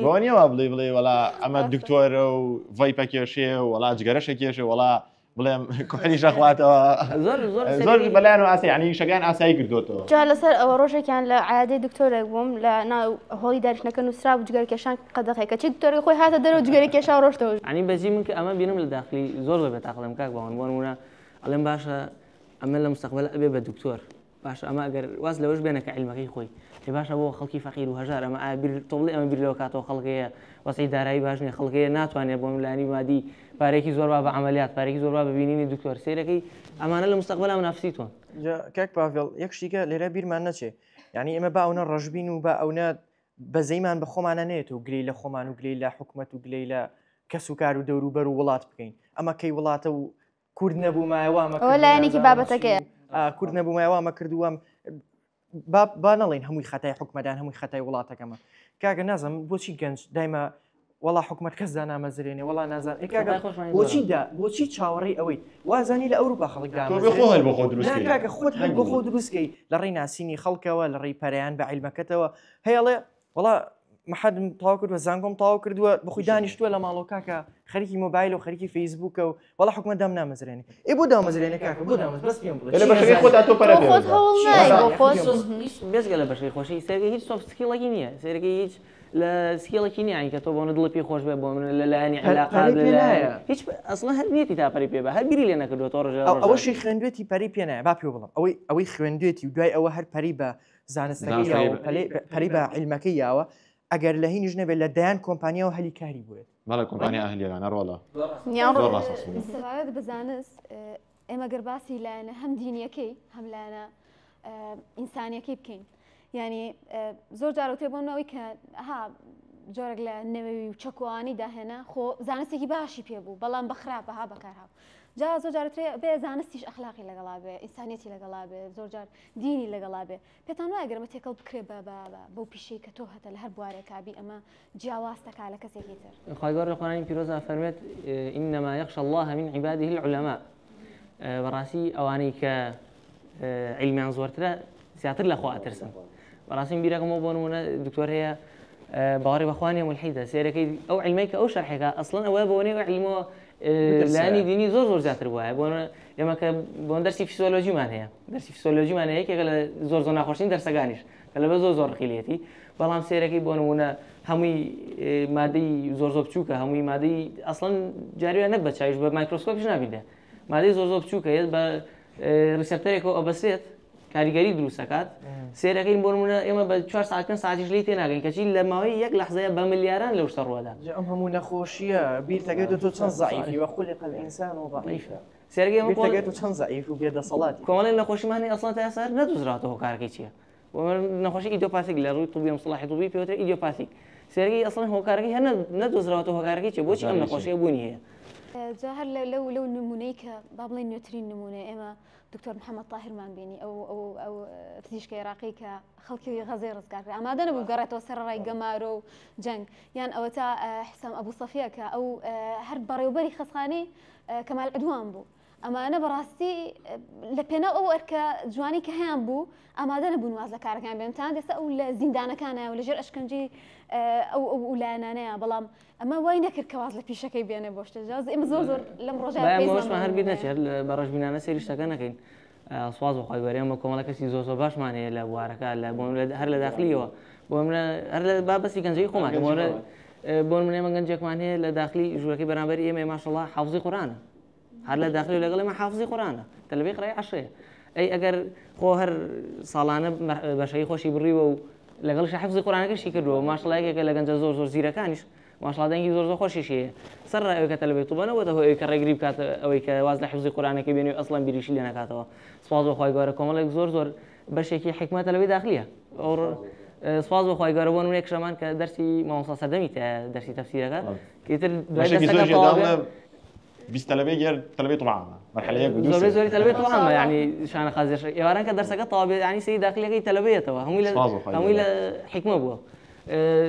C: بۆ نیەوە بڵێ وەڵا ئەمە دکتۆرە و ڤایپە کێشێ و وەڵا جگەرەشە کێشێ وەڵا بڵێم کوحلیش ئەخواتەوە زۆر بەلایەن و ئاسی ینی شەکان ئاسایی کردوتەوە
B: جا لەسەر ئەوە ڕۆژێکیان لە عادەی دکتۆرێک بووم لە هۆڵی داریشنەکە نووسرا و جگەر کێشان قەدەخی کە چی دکتۆری خۆی هاتە دەرەوە جگەری کێشا ڕۆشتەوە
E: ینی بەجی من کە ئەمە بینم لە داخلی زۆر بێت تاقڵم کاک باوەن بۆ نمونە ئەڵێم باشە ئەمە لە مستەقبل ئەبێ بە دکتۆر باشە ئەمە ئەگەر واز لەوەش بێنە کە عیلمەکەی خۆی لێ باشە بۆ خەڵکی فەقیر و هەژار ئەمە تۆڵی ئەمە بیر لەوە کاتەوە خەڵکەیە وەسەی دارایی باش نیە خەڵکەیە ناتوانێت بۆ ملانی مادی پارێکی زۆر بە عملیات پارێکی زۆر بە ببینینی دکتۆر سێرەکەی ئەمانە لە مستەقبل منافسیتوان
D: کاک پاڤێڵ یەک شتێکە لێرە بیرمان نەچێ یعنی ئێمە با ئەوە ڕەشبین و بە ئەوە بەزەیمان بە خۆمانە نێت و گلەی لە خۆمان و گلەی لە حکوومەت و گلەی لە کەس و کار و دەوروبەر و وڵات بکەین ئەمە کەی وڵاتە و کورد نەبوو مایەوامە
B: ئەوە لایەنێکی بابەتەکەیە
D: کورد نەبوو مایەوامە کردووەم با نەڵێن هەمووی خەتای حکومەدان هەمووی خەتای وڵاتەکەمە کاگە نازم بۆچی گەنج دایمە وڵا حکومەت کەسدا نامەزرێنێ وڵا نازان بۆچی چاوەڕێی ئەوەی وازانی لە ئەوروپا خەڵکدا خۆت هەر بۆ خۆ دروستکەی لە ڕێی ناسینی خەڵکەوە لە ڕێی پەریان بە عیلمەکەتەوە هەیەڵێ وڵا محەدم تاوا کردووە زانگۆم تاوا کردووە بەخۆی دانیشتووە لە ماڵۆکاکە خەریکی مۆبایل و خەریکی فەیسبووکە و وڵا حکومەت دام نامەزرێنێ بۆ دامەزرێنێ کاکە بۆ بەس پێم
E: بێزگە لە بەشەی خۆشی سێرگە هیچ سۆفت سکیڵێکی نییە سێرگە هیچ لە سکیڵێکی نیانی کە تۆ بۆ دڵی پێی خۆش بێ بۆ من لەلایەنی علاقات هیچ ئەسڵا هەر نیەتی تا پەری پێ بە هەر بیری لێ نەکردووە تۆ ڕژێ
D: ئەوەشی خوێندوێتی پەری پێ نایە با پێ بڵم ئەوەی خوێندوێتی و دوای ئەوە هەر پەری بە زانستەکەی پەری بە عیلمەکەی یاوە ئەگەر لە هینیش نەبێت لە دایان کۆمپانیاوە هەلی کاری بوێت
C: بەڵێ کۆمپانیا ئەهلیەکانە ڕۆڵە
A: سەبارەت بە زانست ئێمە گەرباسی لایەنە هەم دینیەکەی هەم لایەنە ئینسانیەکەی بکەین یعنی زۆر جارەوتێ بۆنەوەی کە جۆرێک لە نەوەوی و چەکوانی داهێنا خۆ زانستێکی باشی پێبوو بەڵام بەخراپ بەها بەکارهاو جا زۆر جارترێ بێ زانستیش ئەخلاقی لەگەڵا بێ ئینسانیەتی لەگەڵا بێ زۆر جار دینی لەگەڵا بێ پێتان وایە گەرمە تێکەڵ بکرێ بەو پیشەی کە تۆ هەتە لە هەر بوارێک کابی ئەمە جیاوازتەکا لە کەسێکی تر
E: خی گەورە لە قورآنی پیرۆزە فەرمێت ئینەما یەخشى الله من عیباده العلماء بەڕاستی ئەوانەی کە عیلمیان زۆرترە زیاتر لە خوا ئەترسن بەڕاستی بیرەکەمەوە بۆ نمونە دکتۆر هەیە باوەڕی بەخوانی ملحیدە سێرەکەی ئەو عیلمەی کە ئەو شەرحێکە ئەسڵەن ئەوە بۆنێ عیلمەوە لانی دینی زۆر زیاتر وایە ئێمە کە بۆن دەرسی فیسیۆلۆژیمان هەیە دەرسی فیسیۆلۆژیمان هەیە یەکێکە لە زۆر ناخۆشین دەرسەکانیش کە لەبەر زۆر ڕقیلێتی بەڵام سێرەکەی بۆ نمونە هەمووی مادەی زۆر بچووکە هەمووی مادەی ئەسڵەن جاریوە نەک بە چاویش بە مایکرۆسکۆپیش نابینێ مادەی زۆر بچووکە هێت بە ڕیسەپتەرێکەوە ئەبەسرێت کاریگەری دروستەکات سێرەکەی بۆ نمونە ئێمە بە 4 ساعت 5 ساعتیش لی تێناگەین کەچی لە ماوەی یەک لەحزەیە بە ملیاران لەو شتە ڕوەدا
D: ئەم هەموو نەخۆشیە بیرتەکەیت تۆ چەند زعیفی وەخولق الئینسان ضعیفە
E: سێرەکەی ئەمە
D: بیرتەکەیت چەند زعیف و بێدەسەڵاتی
E: کۆمەڵی نەخۆشیمانی ئەسڵەن تا ئێستا نەدوزراتەوە کارەکەی چییە نەخۆشی ئیدیۆپاتیک لە ڕووی طبی مصطلحی طبی پێوترە ئیدیۆپاتیک سێرەکەی ئەسڵەن هۆکارەکەی هەر نەدوزراوەتەوە هۆکارەکەی چیە بۆچی ئەم نەخۆشیە بوونی هەیە
A: جا هەر لەو نمونەی کە با بڵێن نوێترین نمونە ئێمە دکتۆر محەممەد تاهرمان بینی ئەو پزیشکی عێراقی کە خەڵکی غەزەی ڕزگار کرد ئامادە نەبوو گەڕێتەوە سەرڕای گەمارۆ و جەنگ یان ئەوە تا حسام ئەبوو سەفیە کە ئەو هەر بەڕێوبەری خەسخانی کەمال عدوان بوو ئەمانە بەڕاستی لە پێنە ئەو ئەرکە جوانی کە هەیان بوو ئامادە نەبوون واز لە کارەکان بێن تا دەستا ئەو لە زیندانەکانە و لەژێر ئەشکەنجی ئەو لایەنانەیە بەڵام ئەمە وای نەکرد کە واز لە پیشەکەی بێنێ بۆ شتە جاز ئێمە زۆر لەم
E: ڕۆژەوەشمان هەر بیر نەچێت بە ڕۆژبینانە سێری شتەکە نەکەین سواز بەخوای گەورە ئێمە کۆمەڵە کەسی زۆر باشمان هەیە لە بوارەکە هەر لە داخلیەوە بۆ هەر لە بابەسی گەنجەی خۆمان بۆ منێ ئێمە گەنجێکمان هەیە لە داخلی ژوورەکەی بەرامبەری ئێمە ماشەڵڵا حافزی قورئانە هەر لە داخلی لەگەڵ ئێمە حافزی قورئانە تەلەبەی قڕای عەشرەیە ئەی ئەگەر خۆ هەر ساڵانە بەشەی خۆشی بڕیوە و لەگەڵش حفزی قورئانەکەشی کردووە ماشەڵڵا یەکێکە لە گەنجە زۆر زیرەکانیش ماشەڵڵا دەنگی زۆر خۆشیش هەیە سەر ڕایەوە کە تەلەبەی توبەنەوە دەهۆی کە ڕێگری بکات ئەوەی کە واز لە حفزی قورئانەکەی بێنێ و ئەسڵەن بیریشی لێ نەکاتەوە سپاس بەخوای گەورە کۆمەڵێک زۆر بەشێکی حکمەت تەلەبەی داخلیە سپاس بەخوای گەورە بۆ نمونەیەک شەمان کە دەرسی مامۆستا سەردەمی دەرسی تەفسیرەکە کەیتر دوای دەرسەکە
C: 20 طلبه غير طلبه طبعا مرحله
E: زوري طلبه طبعا يعني شان خازش يوارن كدرسك طالب يعني سي داخلي طلبيه تو هم حكمه بو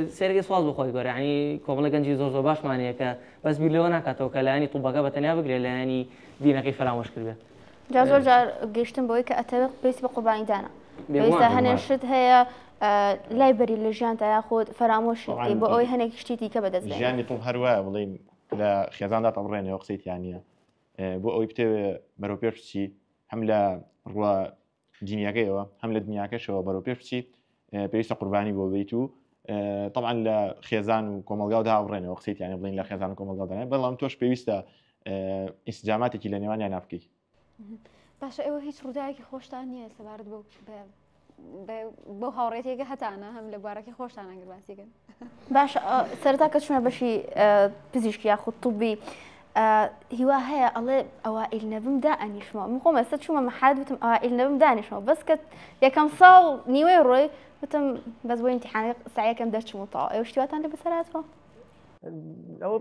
E: سيرجي سواز بخوي غير يعني كومل كنجي زور باش معنيه ك بس بيلونا كاتو كلاني طبقه بتنيا بقري يعني دينا كيف فراموش كربه
B: جازور جار جيشتن بوي كاتبق بيس بقرباني دانا بيس هنشد هي لايبرري لجان تاخذ فراموش بو اوي هنك شتيتي كبدز
C: جاني طب هروا والله لا خيزان دات أمرين وقصيت يعني بو أو يبتدي بروبيرشي حملة روا دنيا كيوا حملة دنيا كشوا بروبيرشي بيريس قرباني بو بيتو طبعا لا خيزان وكمال جودة أمرين وقصيت يعني بلين لا خيزان وكمال جودة بل أم توش بيستا استجاماتي كي لنيوان يعني نافكي
A: باش أيوه هيش رداعي خوش تانية سبارد بو هاوريتي حتى أنا هم لبارك خوش تانا قرباسي
B: باش سرتاك شنو بشي بزيشك ياخذ طبي هو هي الله اوائل نبم داني شمو مقوم است شو ما حد بتم اوائل نبم داني شمو بس كت يا كم صال نيوي روي بتم بس بو امتحان ساعه كم درس مطا ايش تواتان لي بسراتو
D: ئەوە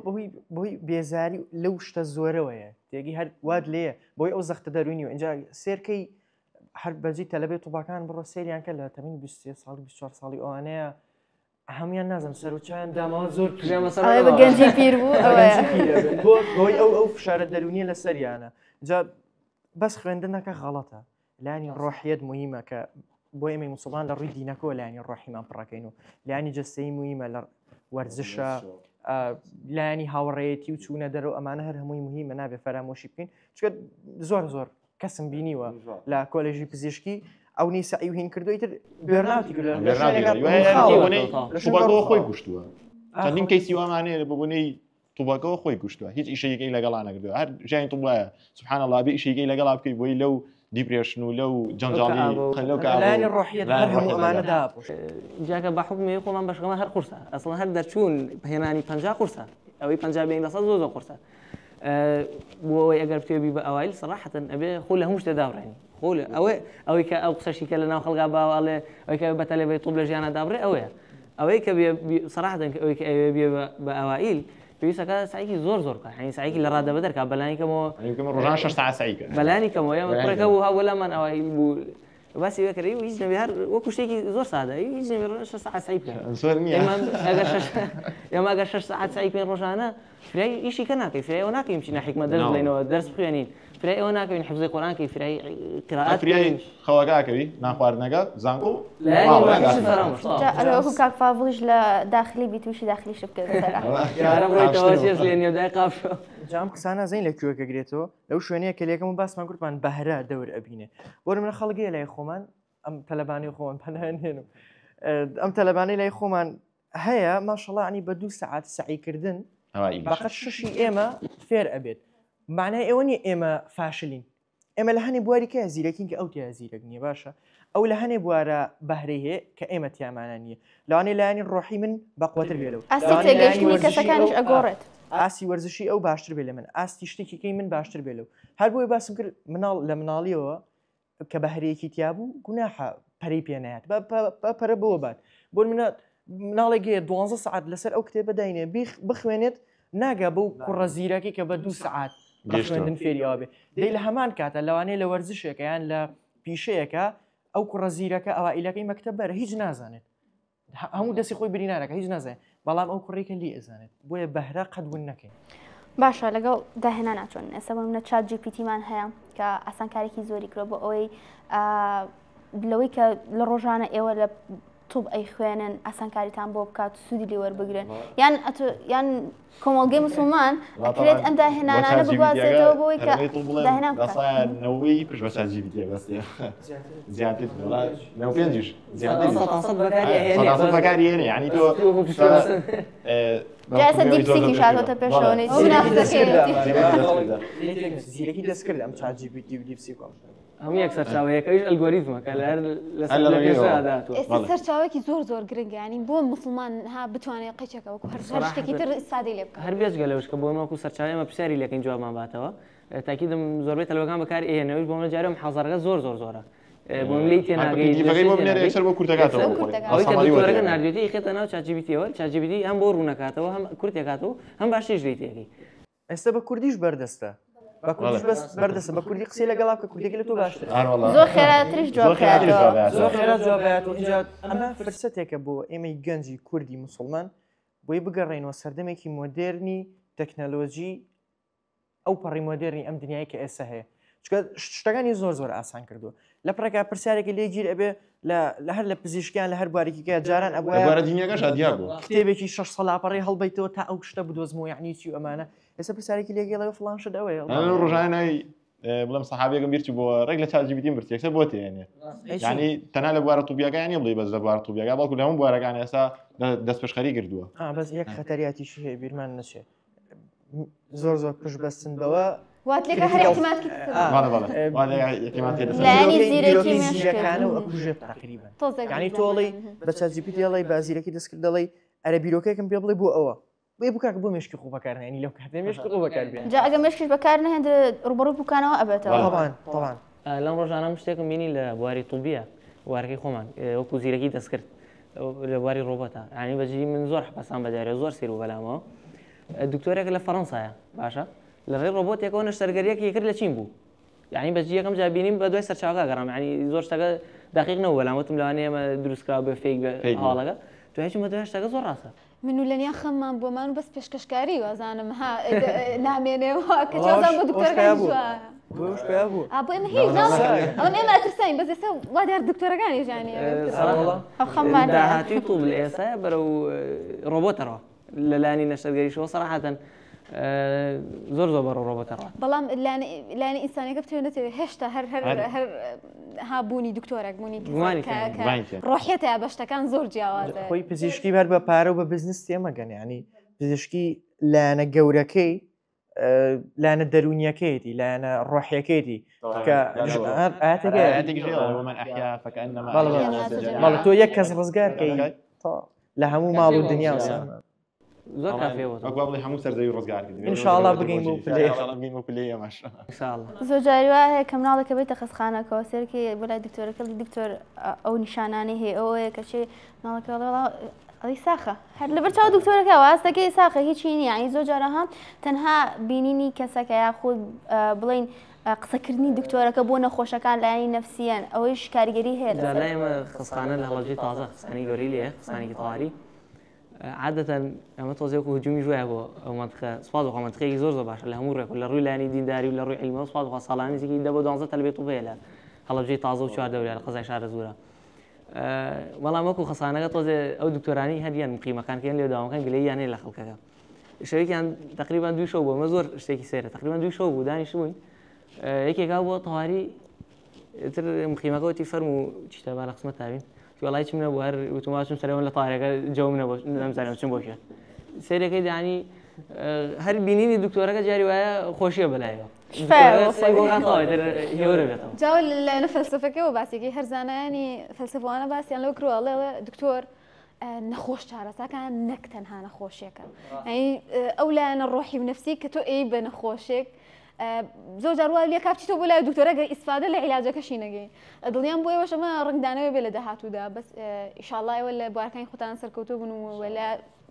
D: بۆی بێزاری لەو شتە زۆرەوەیە تێگی هەر واد لێە بۆی ئەو زەختە دەروینی و اینجا سێرکەی هەر بەرجی تەلەبەی تووبەکان بڕۆ سێریان کە لە تەمەنی 23 ساڵی 24 ساڵی ئەوانەیە هەمویان نازم سەرچیان داماوە زۆر
B: بە گەنجی پیر بوو
D: بۆی ئەو فشارە دەرونیە لە سەریانە جا بەس خوێندنەکە غەڵەتە لانی ڕۆحیەت مهمە کە بۆ ئێمەی موسڵمان لە ڕووی دینەکەەوە لانی ڕۆحیمان پڕەکەین و لانی جەستەی مهمە لە وەرزشە لانی هاوڕێتی و چوونە دەرەوە ئەمانە هەر هەمووی مهمە نابێ فەرامۆشی بکەین چکە زۆر کەسم بینیوە لە کۆلێژی پزیشکی ئەو نیسە ئەوهین کردو ئیتر بێرناوتی
C: خۆی گوشتووە چەندین کەیسی وامانەیە لە بۆبوونەی تووبەکەەوە خۆی گوشتووە هیچ ئیشەیەکەی لەگەڵا نەکردووە هەر ژیانی تووبایە سبحان الله بێ ئیشەیەکەی لەگەڵا بکەی بۆی لەو دیپرێشن و لەو جەنجاڵی
D: لانی ڕۆحیەت هەر هەموو ئەمانە داپۆش
E: جاکە بە حکمی خۆمان بەشەکەمە هەر قورسە ئەسڵەن هەر دەرچوون هێنانی 50 قورسە ئەوەی 50 بین لەسەد زۆر قورسە بۆ ئەوەی ئەگەر بتێبی بە ئەوایل سەراحەتەن ئەبێ خۆ لە هەموو شتێ داڕێنی ئەوەی کە ئەو قسەشی کە لە ناو خەڵگا باوەڵێ ئەوەی کە بە تەلەڤیزیۆن تووب لە ژیانە دابڕێ ئەوەیە ئەوەی کە سەراحەتەن ئەوەی کە ئەوێ بێ بە ئەوائیل پێویستەکە سعیکی زۆر کە یعنی سعیکی لە ڕادەبە دەرکات بەلایەنیکەمەوە
C: ڕۆژان 6 ساعت سعیکە
E: بەلایەنیکەمەوە ئێمە کوڕەکە بوو هەوڵەمان ئەوائیل بوو باسی وەکردی و هیچ نەبێ هەر وەکو شتێکی زۆر سادە هیچ نەبێ 6 ساعت سعی بکە
C: زۆر نییە
E: ئێمە ئەگەر 6 ساعت سعی بکەین ڕۆژانە فرای ئیشی کە ناکەی فرای ئەوە ناکەین بچینە حیکمەت دەرس بڵێنەوە دەرس بخوێنین فرای ئەوە ناکەین حفظی قورئانکەی فرای قراءات
C: فرای خەواگاکەوی ناخواردنەکە زانکۆ
B: وەکو کاک فاڤڵیش لە داخلی بیتوشی داخلیش بکەوێتەرە
E: لێنێ دای قاپشە
D: جام قسانە زین لە کوێکە گرێتەوە لەو شوێنەیە کە لێکەم و باسمان کورتمان بەهرا دەور ئەبینێ بۆ منە خەڵگەیە لای خۆمان ئەم تەلەبانی خۆمان پەناهێنم ئەم تەلەبانەی لای خۆمان هەیە ماشەڵڵا عنی بە 2 ساعت سعیکردن بەقەت ششی ئێمە فێر ئەبێت معنای ئێوە نیە ئێمە فاشلین ئێمە لە هەنێ بواری کە زیرەکین کە ئەو تیا زیرەک نییە باشە ئەو لە هەنێ بوارە بەهرەی هەیە کە ئێمە تیامانە نییە لەوانەیە لایانی ڕۆحی من بەقوەتر بێ لەو
B: ئاستی تێگەیشتنی کەسەکانیش ئەگۆڕێت
D: ئاسی وەرزشی ئەو باشتر بێ لە من ئاستی شتێکیکەی من باشتر بێ لەو هەر بۆی باسم کرد مناڵ لە مناڵیەوە کە بەهرەیەکی تیابوو گوناحە پەرەی پێ نایەت پەرە بۆ بات بۆ منە مناڵێکگەیە 12 ساعت لەسەر ئەو کتێبە داینێ بخوێنێت ناگا بەو کوڕە زیرەکی کە بە 2 ساعت خوێندن فێریەوە بێ دەی لە هەمان کاتە لەوانەیە لە وەرزشێکە یان لە پیشەیەەکە ئەو کوڕە زیرەکە ئەوائیلەکەی مەکتەب بەرە هیچ نازانێت هەموو دەستی خۆی برینارەکە هیچ نازانێت بەڵام ئەو کوڕێکە لی ئەزانێت بۆیە بەهرا قەتبوون نەکەین
B: باشە لەگەڵ داهێنا ناچۆن ئێستا بۆ منە چات جیپیتیمان هەیە کە ئاسانکارێکی زۆری کرۆ بۆ ئەوەی لەوەی کە لە ڕۆژانە ئێوە لە توب ئەی خوێنن ئاسانکاریتان بۆ بکات سوودی لێ وەربگرن یان کۆمەڵگەی مسلمان ئەکرێت ئەم داهێنانانە بگوازێتەوە بۆی کە داهێنان
C: دەسایەوەی پشت بە چات جیپیتی بەستێ زیاتر لەو پێنجیش زیاتر بەکاری هێنێ یعنی تۆ
B: جاسە دیپسیکی شاتۆتە پێشەوەی
D: زیرەکی دەستکرد ئەم چات جیپیتی و دیپسی کۆم
E: هەموو یەک سەرچاوەیەکەیش ئەلگۆریزمە کە لە پێشداتوە
A: ئێستا سەرچاوێکی زۆر گرنگە ینی بۆ مسلمان ها بتوانێت قەچێکە وەکو هەر شتێکی تر ئیسادی لێ بکات
E: هەر بێجگە لەوشکە بۆ وەکو سەرچاوی ئەمە پرسیاری لەکەین جوابمان باتەوە تاکیدم زۆربەی تەلەڤەکان بەکاری ئێنەوەی بۆ منە جارێم حەزارەکە زۆرە بۆ لی
C: تێناگەی بۆ کورتەکاتەوە
E: ئەوەی کە دکتۆرەکە نردێتی خێتە ناو چات جیپیتیەوە چات جیپیتی هەم بۆ ڕوونەکاتەوە هەم کورتێکاتەوە هەم باشترش لیتێکی
D: ئێستا بە کوردیش بەردەستە بە کوردیش بەس بەردەستە بە کوردی قسەی لەگەڵا بکە کوردێکی لە تۆ باشتر
B: زۆر خێراتریش جوابکاتەوە
D: زۆر خێرات جوابێتەوە اینجا ئەمە فرسەتێکە بۆ ئێمەی گەنجی کوردی مسلمان بۆی بگەڕێنەوە سەردەمێکی مۆدێرنی تەکنەلۆژی ئەو پەڕی مۆدێرنی ئەم دنیای کە ئێستا هەیە چکە شتەکانی زۆر ئاسان کردووە لە پڕێکا پرسیارێکی لێ گیر ئەبێ لە هەر لە پزیشکیان لە هەر بارێکیکە جاران ئەبووە
C: دینیەکەش ئەدیار بوو
D: کتێبێکی 6 سەڵاپەڕی هەڵبیتەوە تا ئەو شتە بدۆزمەوە یعنی چی و ئەمانە ئێستا پرسیارێکی لێگەڵەوە فڵان شت ئەوەیە
C: ڕۆژانەی بڵم سەحابێکم بیرچی بۆ ڕێک لە چات جیپیتی برتێکسە بۆ تێنێ یعنی تەنها لە بوارە تووبیەکانی بڵێ بەس لە بوارە تووبیەکە بەڵکو لە هەموو بوارەکان ئێستا دەست پێشخەری کردووە
D: بەس یەک خەتەریاتیشی هەیە بیرمان نەچێت زۆر پشت بەستن بەوە
A: وات لێکە هەر
D: زیرەکانە و ئەکوژێت تقریبا یعنی تۆڵی بە چات جیپیتی دەڵێ بە زیرەکی دەستکرد دەڵێ ئەرە بیرۆکەکەم پێ بڵێ بۆ ئەوە بۆ بکاکە بۆ مشکی خۆ بەکارهێنی لەو کاتێ مشکی خۆ بەکاربێن
B: جا ئەگە مشکش بەکار نهێنێت ڕوبەڕووی بکانەوە ئەبێتەوە
D: طبعاً
E: لەم ڕۆژانە شتێکم بینی لە بواری تووبیە وارەکەی خۆمان وەکو زیرەکی دەستکرد لە بواری ڕۆبۆتە ینی بەجی من زۆر حەسان بەدارێ زۆر سیر و بەلامەوە دکتۆرێک لە فەڕەنسایە باشە لە ڕێ ڕۆبۆتێکەوە نەشتەرگەریەکی کرد لە چین بوو یعنی بەجی یەکەم جا بینیم بە دوای سەرچاوەکە گەڕام ینی زۆر شتەکە دقیق نەبوو بەلامەتم لەوانەیە ئێمە دروستکراوە بە فێک هاڵەکە دوایچمە دوای شتەکە زۆر ڕاستە
A: من و لەنیا خەممان بۆمان و بەس پێشکەشکاری وازانم نامێنێەوە کە جازان بۆ دکتۆرەکان بۆ ئێمە هیچ ئەوە ئێمە ئەترسین بەس ئێستا وا دیار دکتۆرەکانی ژانی
B: ئەو خەممان
E: داهاتووی تووب لە ئێستاە بەرەو ڕۆبۆتەڕەوە لەلانی نەشتەرگەریشەوە سەراحەتەن زۆر بەڕۆ ڕۆبۆتەڕەوە
A: بەڵام لایەنی ئینسانەکە بتوێنێت هێشتا هەر هابوونی دکتۆرێک بوونی ڕۆحێتە بە شتەکان زۆر جیاوازە
D: خۆی پزیشکی هەر بە پارە و بە بزنس تێمەگەن ینی پزیشکی لایەنە گەورەکەی لایەنە دەرونیەکەیەتی لایەنە ڕۆحیەکەیەتی کە بەڵێ تۆ یەک کەس ڕزگارکەی لە هەموو ماڵ و دنیا
E: زۆر کافێەوە
C: بڵێ هەموو سەرزەوی ڕزگار
D: ئینشاءڵڵا بگەین بۆ
C: پلێ ئەمەش
B: زۆر جاری وایە کە مناڵێکە بێتە خەستخانەکەەوە سێرکی بۆ لای دکتۆرەکە دکتۆر ئەو نیشانانەی هەیە ئەوەیە کەچێ ناڵەکە ئەڵی ساخە هەر لەبەر چاو دکتۆرەکە واستەکەی ساخە هیچی نیە یعنی زۆر جارەها تەنها بینینی کەسەکە یاخود بڵین قسەکردنی دکتۆرەکە بۆ نەخۆشەکان لایانی نەفسیەن ئەوەیش کاریگەری هەیە
E: جا لای ئێمە خستانە لە هەڵەبجەی تازە خستانی گەورەی لێ خستانێکی تەواوی عادەتەن ئەمە تۆزێک و هجومی ژوایە بۆ ئەو منطقە سوپاس بخوا منطقەیەکی زۆر باشە لە هەموو ڕێک لە ڕووی لایانی دینداری و لە ڕووی عیلمەوە سوپاس بخوا ساڵانێکی 10 بۆ 12 تەلبێت و بێ لە هەڵەبجەی تازە و چوار دەورە لە قەزای شارە زورە بەڵام وەکو خەسانەکە تۆزێ ئەو دکتۆرانی هەریان مقیمەکانکەیان لێ داوامەکان گلەییان هەیە لە خەڵکەکە شەوێکیان تقریبان 2 شەو بوو ئەمە زۆر شتێکی سێرە تقریبان 2 شەو بوو دانیشت بووین یەکێکا بۆ تەواوی تر مقیمەکەوتی فەرم و چیتە با لە قسمەت تاوین وڵای چم نەبوو هەر وتماشم سەرەوە لە تارەکە جەوم نەبوو نەمزانم چم بۆشە سێرەکەی دانی هەر بینینی دکتۆرەکە جاری وایە خۆشیە بەلایەوە
A: جاو لە فەلسفەکەەوە باسێکی هەرزانانی فەلسفەوانە باسییان لەو کرووەڵێ دکتۆر نەخۆش چارەساکان نەک تەنها نەخۆشیەکە ئەو لایەنە ڕۆحی و نەفسی کە تۆ ئەی بە نەخۆشێک زۆر جار وایە لێ کاپچیتەوە بۆ لای دکتۆرەگە ئیسفادە لە عیلاجەکەشی نەگەی دڵیان بۆ ئێوەش ئەمە ڕنگدانەوە بێ لە داهاتوودا بەس ئیشاڵڵا ئێوە لە بوارەکانی خۆتان سەرکەوتوو بوون و لە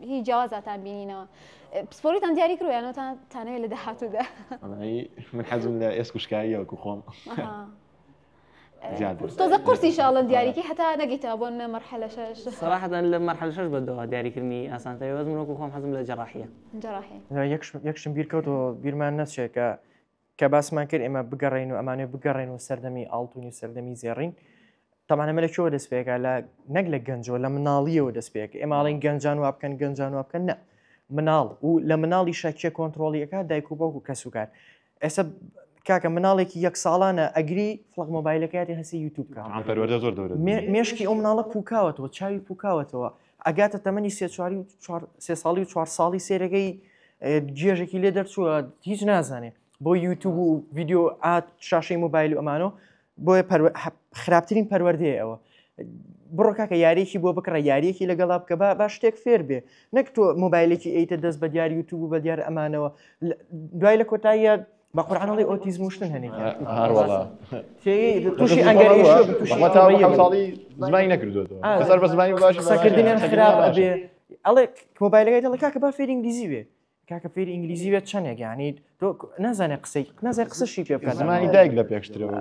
A: هیچ جیاوازاتان بینینەوە پسپۆریتان دیاری کرویانەوە تانەوێت لە داهاتوودا
C: من حەزم لە ئێسکوشکاییە وەکو خۆم
A: تۆزە قورسی ئیشاڵڵا دیاریکی هەتا نەگەیتەوە بۆ مەرحەلە 6
E: سەراحەتەن لە مەرحەلە 6 بەدەوە دیاریکردنی ئاسانتەوە وەزم وەکو خۆم حەزم لە جەراحیە
D: یەکشم بیرکەوتەوە بیرمان نەچێت کە باسمان کرد ئێمە بگەڕین و ئەمانێ بگەڕین و سەردەمی ئاڵتونی و سەردەمی زێڕین تەمانەمە لە چۆ دەستپێکە لە نەک لە گەنجەوە لە مناڵیەوە دەستپێک ئێماڵین گەنجان و بکەن گەنجان و بکەن نە مناڵ و لە مناڵی شەکیە کۆنتترۆلیەکە دایک و باوک و کەسوکار ئێستا کاکە مناڵێکی 1 ساڵانە ئەگری فڵق مۆبایلەکەیاتی هەسی یوتیوب کە مێشکی ئەو مناڵە پوکاوەتەوە چاوی پوکاوەتەوە ئەگاتە تەمەنی 3 ساڵی و 4 ساڵی سێرەکەی گێژێکی لێ دەرچووە هیچ نازانێت بۆ یوتیوب و ڤیددیو ئات شاشەی مۆبایل و ئەمانۆ بۆیە خراپترین پەروەردەیە ئەوە بڕۆ کاکە یاریەکی بۆ بکڕە یاریەکی لەگەڵا بکە با شتێک فێر بێ نەک تۆ مۆبایلێکی ئەیتە دەست بە دیار یوتیوب و بە دیار ئەمانەوە دوای لە کۆتاییە بە قورعانەڵی ئۆتیزم شتن هەنێ تووشی ئەنگەری
C: زمانی نەکردوێتەوە بە زمانی
D: قسەکردنیان خراپ ئەبێ ئەڵێ مۆبایلەکەی دەڵێ کاکە با فێری ئینگلیزی بێ کاکە فێری ئینگلیزی بێت چەندێک یعنی تۆ نازانێت قسەی نازای قسەشی پێ بکات
C: زمانی دایک لە پێشترەوە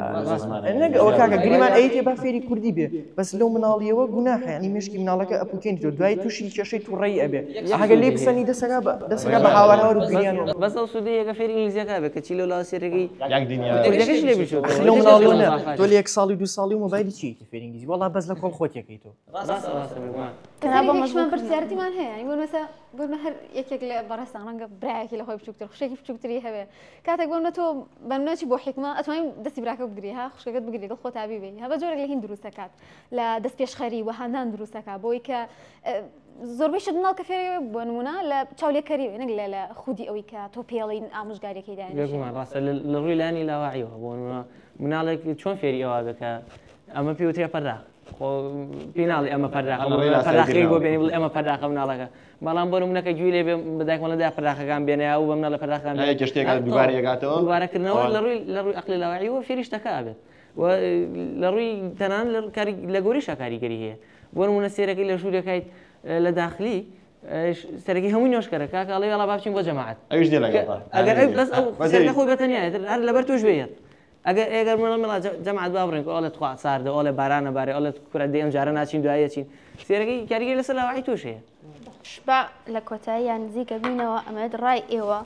D: ئەوە کاکە گریمان ئەیتێ با فێری کوردی بێ بەس لەو مناڵیەوە گوناحە ینی مشکی مناڵەکە ئەپوکێنی تۆ دوای تووشی کێشەی تووڕێی ئەبێ ئەگەر لێ بسەنی دەسەکە بە هاوارەوە و گریانەوە
E: بەس ئەو سودەیەکە فێری ئینگلیزیەکە بێ کە چی لەو لاواسێرەکەی
C: یەک
E: لێ بشوت
D: لەو مناڵیەوە تۆ لە 1 ساڵی 2 ساڵی و مۆبایلی چیتی فێری ئینگلیزی وەڵا بەس لە کۆڵ خۆتێکەی تۆ
A: تەنابەمان پرسیارەتیمان هەیە ینی بۆ هەر یەکێک لە بەڕێستان ڕەنگە برایەکی لە خۆی بچووکتر خوشێکی بچووکتری هەبێ کاتێک بۆ تۆ بەناچی بۆ حکمە ئەتوانین دەستی براکە بگری ها خوشەکەت بگری دڵ خۆت تابی بێ هەبە جۆرێک لە هین دروستەکات لە دەست پێشخەری و هاندان دروستەکە بۆی کە زۆربەی شت مناڵ کە فێری بۆ نمونە لە چاولێکەری نەک لە خودی ئەوەی کە تۆ پێڵین ئامۆژگاریەکەی داین
E: ڕاستە لە ڕووی لانی لاواعیەوە بۆ مناڵێک چۆن فێری ئەوە بکە ئەمە پێوترێ پەردا پێناڵی ئەمە پەرداخی بۆ بێنی ئەمە پەرداخە مناڵەکە بەڵام بۆ نمونەکە گوێ لێ بێ بەدایکمەڵەدا پەرداخەکان بێنە و بە منە لە پەرداخەکان دووبارەکردنەوە لە ڕووی عەقلی لاواعیەوە فێریشتەکە ئابێت لە ڕووی تەنان لە گۆریشە کاریگەری هەیە بۆ نمونە سێرەکەی لە ژوورەکەیت لە داخلی سەرەکی هەمووی نۆشکەرە کاکە ئەڵێ وەڵا با بچین بۆ جەماعەت ئەگەر بەس ئەو سەرەکە خۆی بەتەنیایە هەر لەبەر تۆش بێت ئەگەر مڵ جەماعەت با بڕێن ئەو لە تخوا ساردە ئەو لە بارانە بارێ ئەو لە کوورە دێم جارە ناچین دوایە چین سێرەکەی کاریگەری لەسەر لاواعی توش هەیە
B: شبا لە کۆتاییان نزیکە بینەوە ئەمەد ڕای ئێوە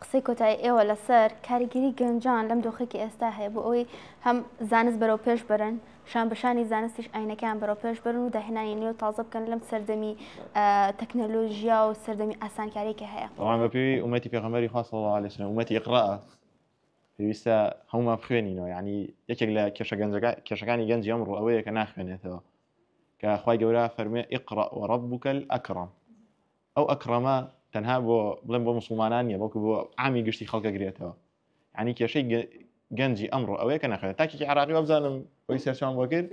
B: قسەی کۆتایی ئێوە لەسەر کاریگەری گەنجان لەم دۆخێکی ئێستا هەیە بۆ ئەوەی هەم زانست بەرەو پێش بەرن شان بەشانی زانستیش ئاینەکان بەرەو پێش بەرن و داهێنانی نوێ تازە بکەن لەم سەردەمی تەکنەلۆژیا و سەردەمی ئاسانکاریکە هەیە
C: طبعا بەپێی ئومەتی پێغەمبەری خوا صلی الله علیه وسلم ئومەتی ئیقرا پێویستە هەمومان بخوێنینەوە یعنی یەکێک لە کێشەکانی گەنجی ئەمڕۆ ئەوەیە کە ناخوێنێتەوە کە خوای گەورە فەرمێ ئیقرا وەڕەبوکە الئەکرەم ئەو ئەکرەمە تەنها بۆ بڵێن بۆ موسڵمانان نیە بەڵکو بۆ عامی گشتی خەڵکە گرێتەوە یعنی کێشەی گەنجی ئەمڕۆ ئەوەیە کە ناخوێنێت تاکێکی عراقی وابزانم بۆی سەرچاوان بۆ کرد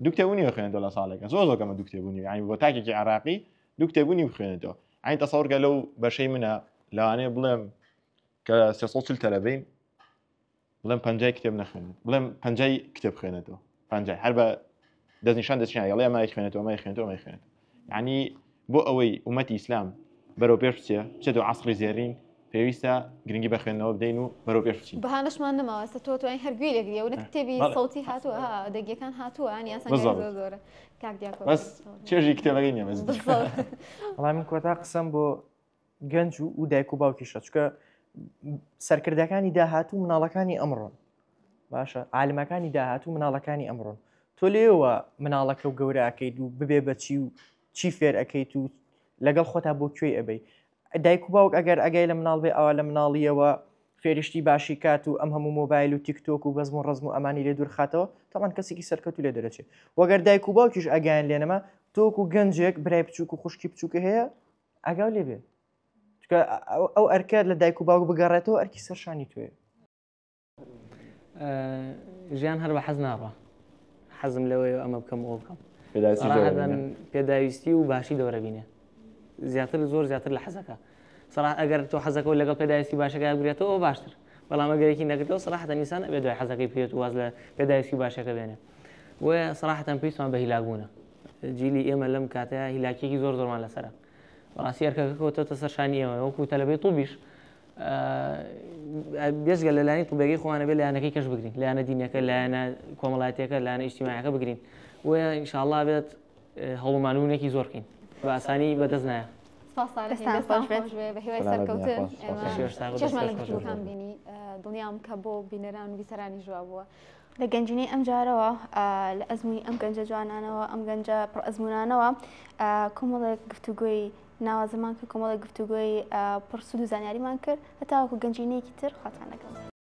C: دوو کتێبوونی خوێنێتەوە لە ساڵێکە زۆر کەمە دوو کتێبوونی یعنی بۆ تاکێکی عراقی دوو کتێبوونی بخوێنێتەوە عین تەسەوڕکە لەو بەشەی منە لەوانەیە بڵێم کە 340 تەلەبەین بڵێم 50 کتێب نەخوێنێت بڵێم 50 کتێب خوێنێتەوە 50 هەر بە دەستنیشان دەچیان یاڵێ ئەمای خوێنێتەوە ئەمای خوێنێتەوە ئەمای خوێنێت یعنی بۆ ئەوەی ومەتی ئیسلام بەرەو پێش بچێ بچێت و عەسری زێڕین پێویستە گرنگی بە خوێندنەوە بدەین و بەرەو پێش بچین.
A: بەهانەشمان نەماوەستە تۆ توانین هەرگووی لێگری و کتێبی
C: بەڵێ.
A: سەوتی هاتووە دەگیەکان هاتووە یاسان
C: بزەڵ.
A: زۆرە کاک دیاکۆ
C: بەس چێژی کتێبەکەی نییە بەس
D: وەڵام من کۆتا قسەم بۆ گەنج و دایک و باوکیشە چکە سەرکردەکانی داهاتوو مناڵەکانی ئەمڕۆن باشە عالمەکانی داهاتوو مناڵەکانی ئەمڕۆن تۆ لێەوە مناڵەکە و گەورە ئەەکەیت و ببێ بەچی و چی فێر ئەەکەیت و لەگەڵ خۆتا بۆ کوێی ئەبەی دایک و باوک ئەگەر ئەگەی لە مناڵ بێ ئەوە لە مناڵیەوە فێرشتی باشی کات و ئەم هەموو مۆبایل و تیکتۆک و بەزم و ڕزم و ئەمانی لێ دوورخاتەوە تاوان کەسێکی سەرکەوت لێ دەرەچێت وەگەر دایک و باوکیش ئەگەیان لێنەما تۆک و گەنجێک برای بچووک و خوشکی بچووکە هەیە ئەگاو لێ بێ ئەو ئەرکات لە دایک و باوک بگەڕێتەوە ئەرکی سەرشانی توێ
E: ژیان هەر بە حەز ناڕە حەزم لەوەیە ئەمە بکەم ئەوە بکەم پێداویستی و باشی دەورەبینێ زیاتر زۆر زیاتر لە حەزەکە سەراحەت ئەگەر تۆ حەزەکەەوە لەگەڵ پێداویستی باشەکە بگرێتەوە باشتر بەڵام ئەگەرێکی نەکردەوە سەراحەتەن ئینسان ئەبێ دوای حەزەکەی بکرێت و واز لە پێداویستی باشەکە بێنێ وە سەراحەتەن پێویستمان بە هیلاکبوونە جیلی ئێمە لەم کاتەیە هیلاکێکی زۆر زۆرمان لەسەرە ڕاستی ئەرکەکە کەوتۆتە سەرشانی ئێمە وەکو تەلەبەی تووبیش بێژگە لە لایەنی تووبێگەی خۆوانە بێ لایەنەکەی کەش بگرین لایەنە دینەکە لایەنە کۆمەڵایەتەکە لایەنە ئیجتیماعیەکە بگرین وە ئینشاءڵڵا بێت هەوڵمانوونێکی زۆر بکەین بە ئاسانی بەدەست نایە
A: بە هیوای سەرکەوتن چێژمان لە گفتوگۆکان بینی دڵنیام کە بۆ بینەران و بیسەرانی جووا بووە
B: لە گەنجینەی ئەم جارەوە لە ئەزمووی ئەم گەنجە جوانانەوە ئەم گەنجە پڕ ئەزمونانەوە کۆمەڵێک گفتوگۆی ناوازەمان کرد کۆمەڵێک گفتوگۆی پڕسوود و زانیاریمان کرد هەتاوەکو گەنجینەیەکی تر خواتان لەگەڵ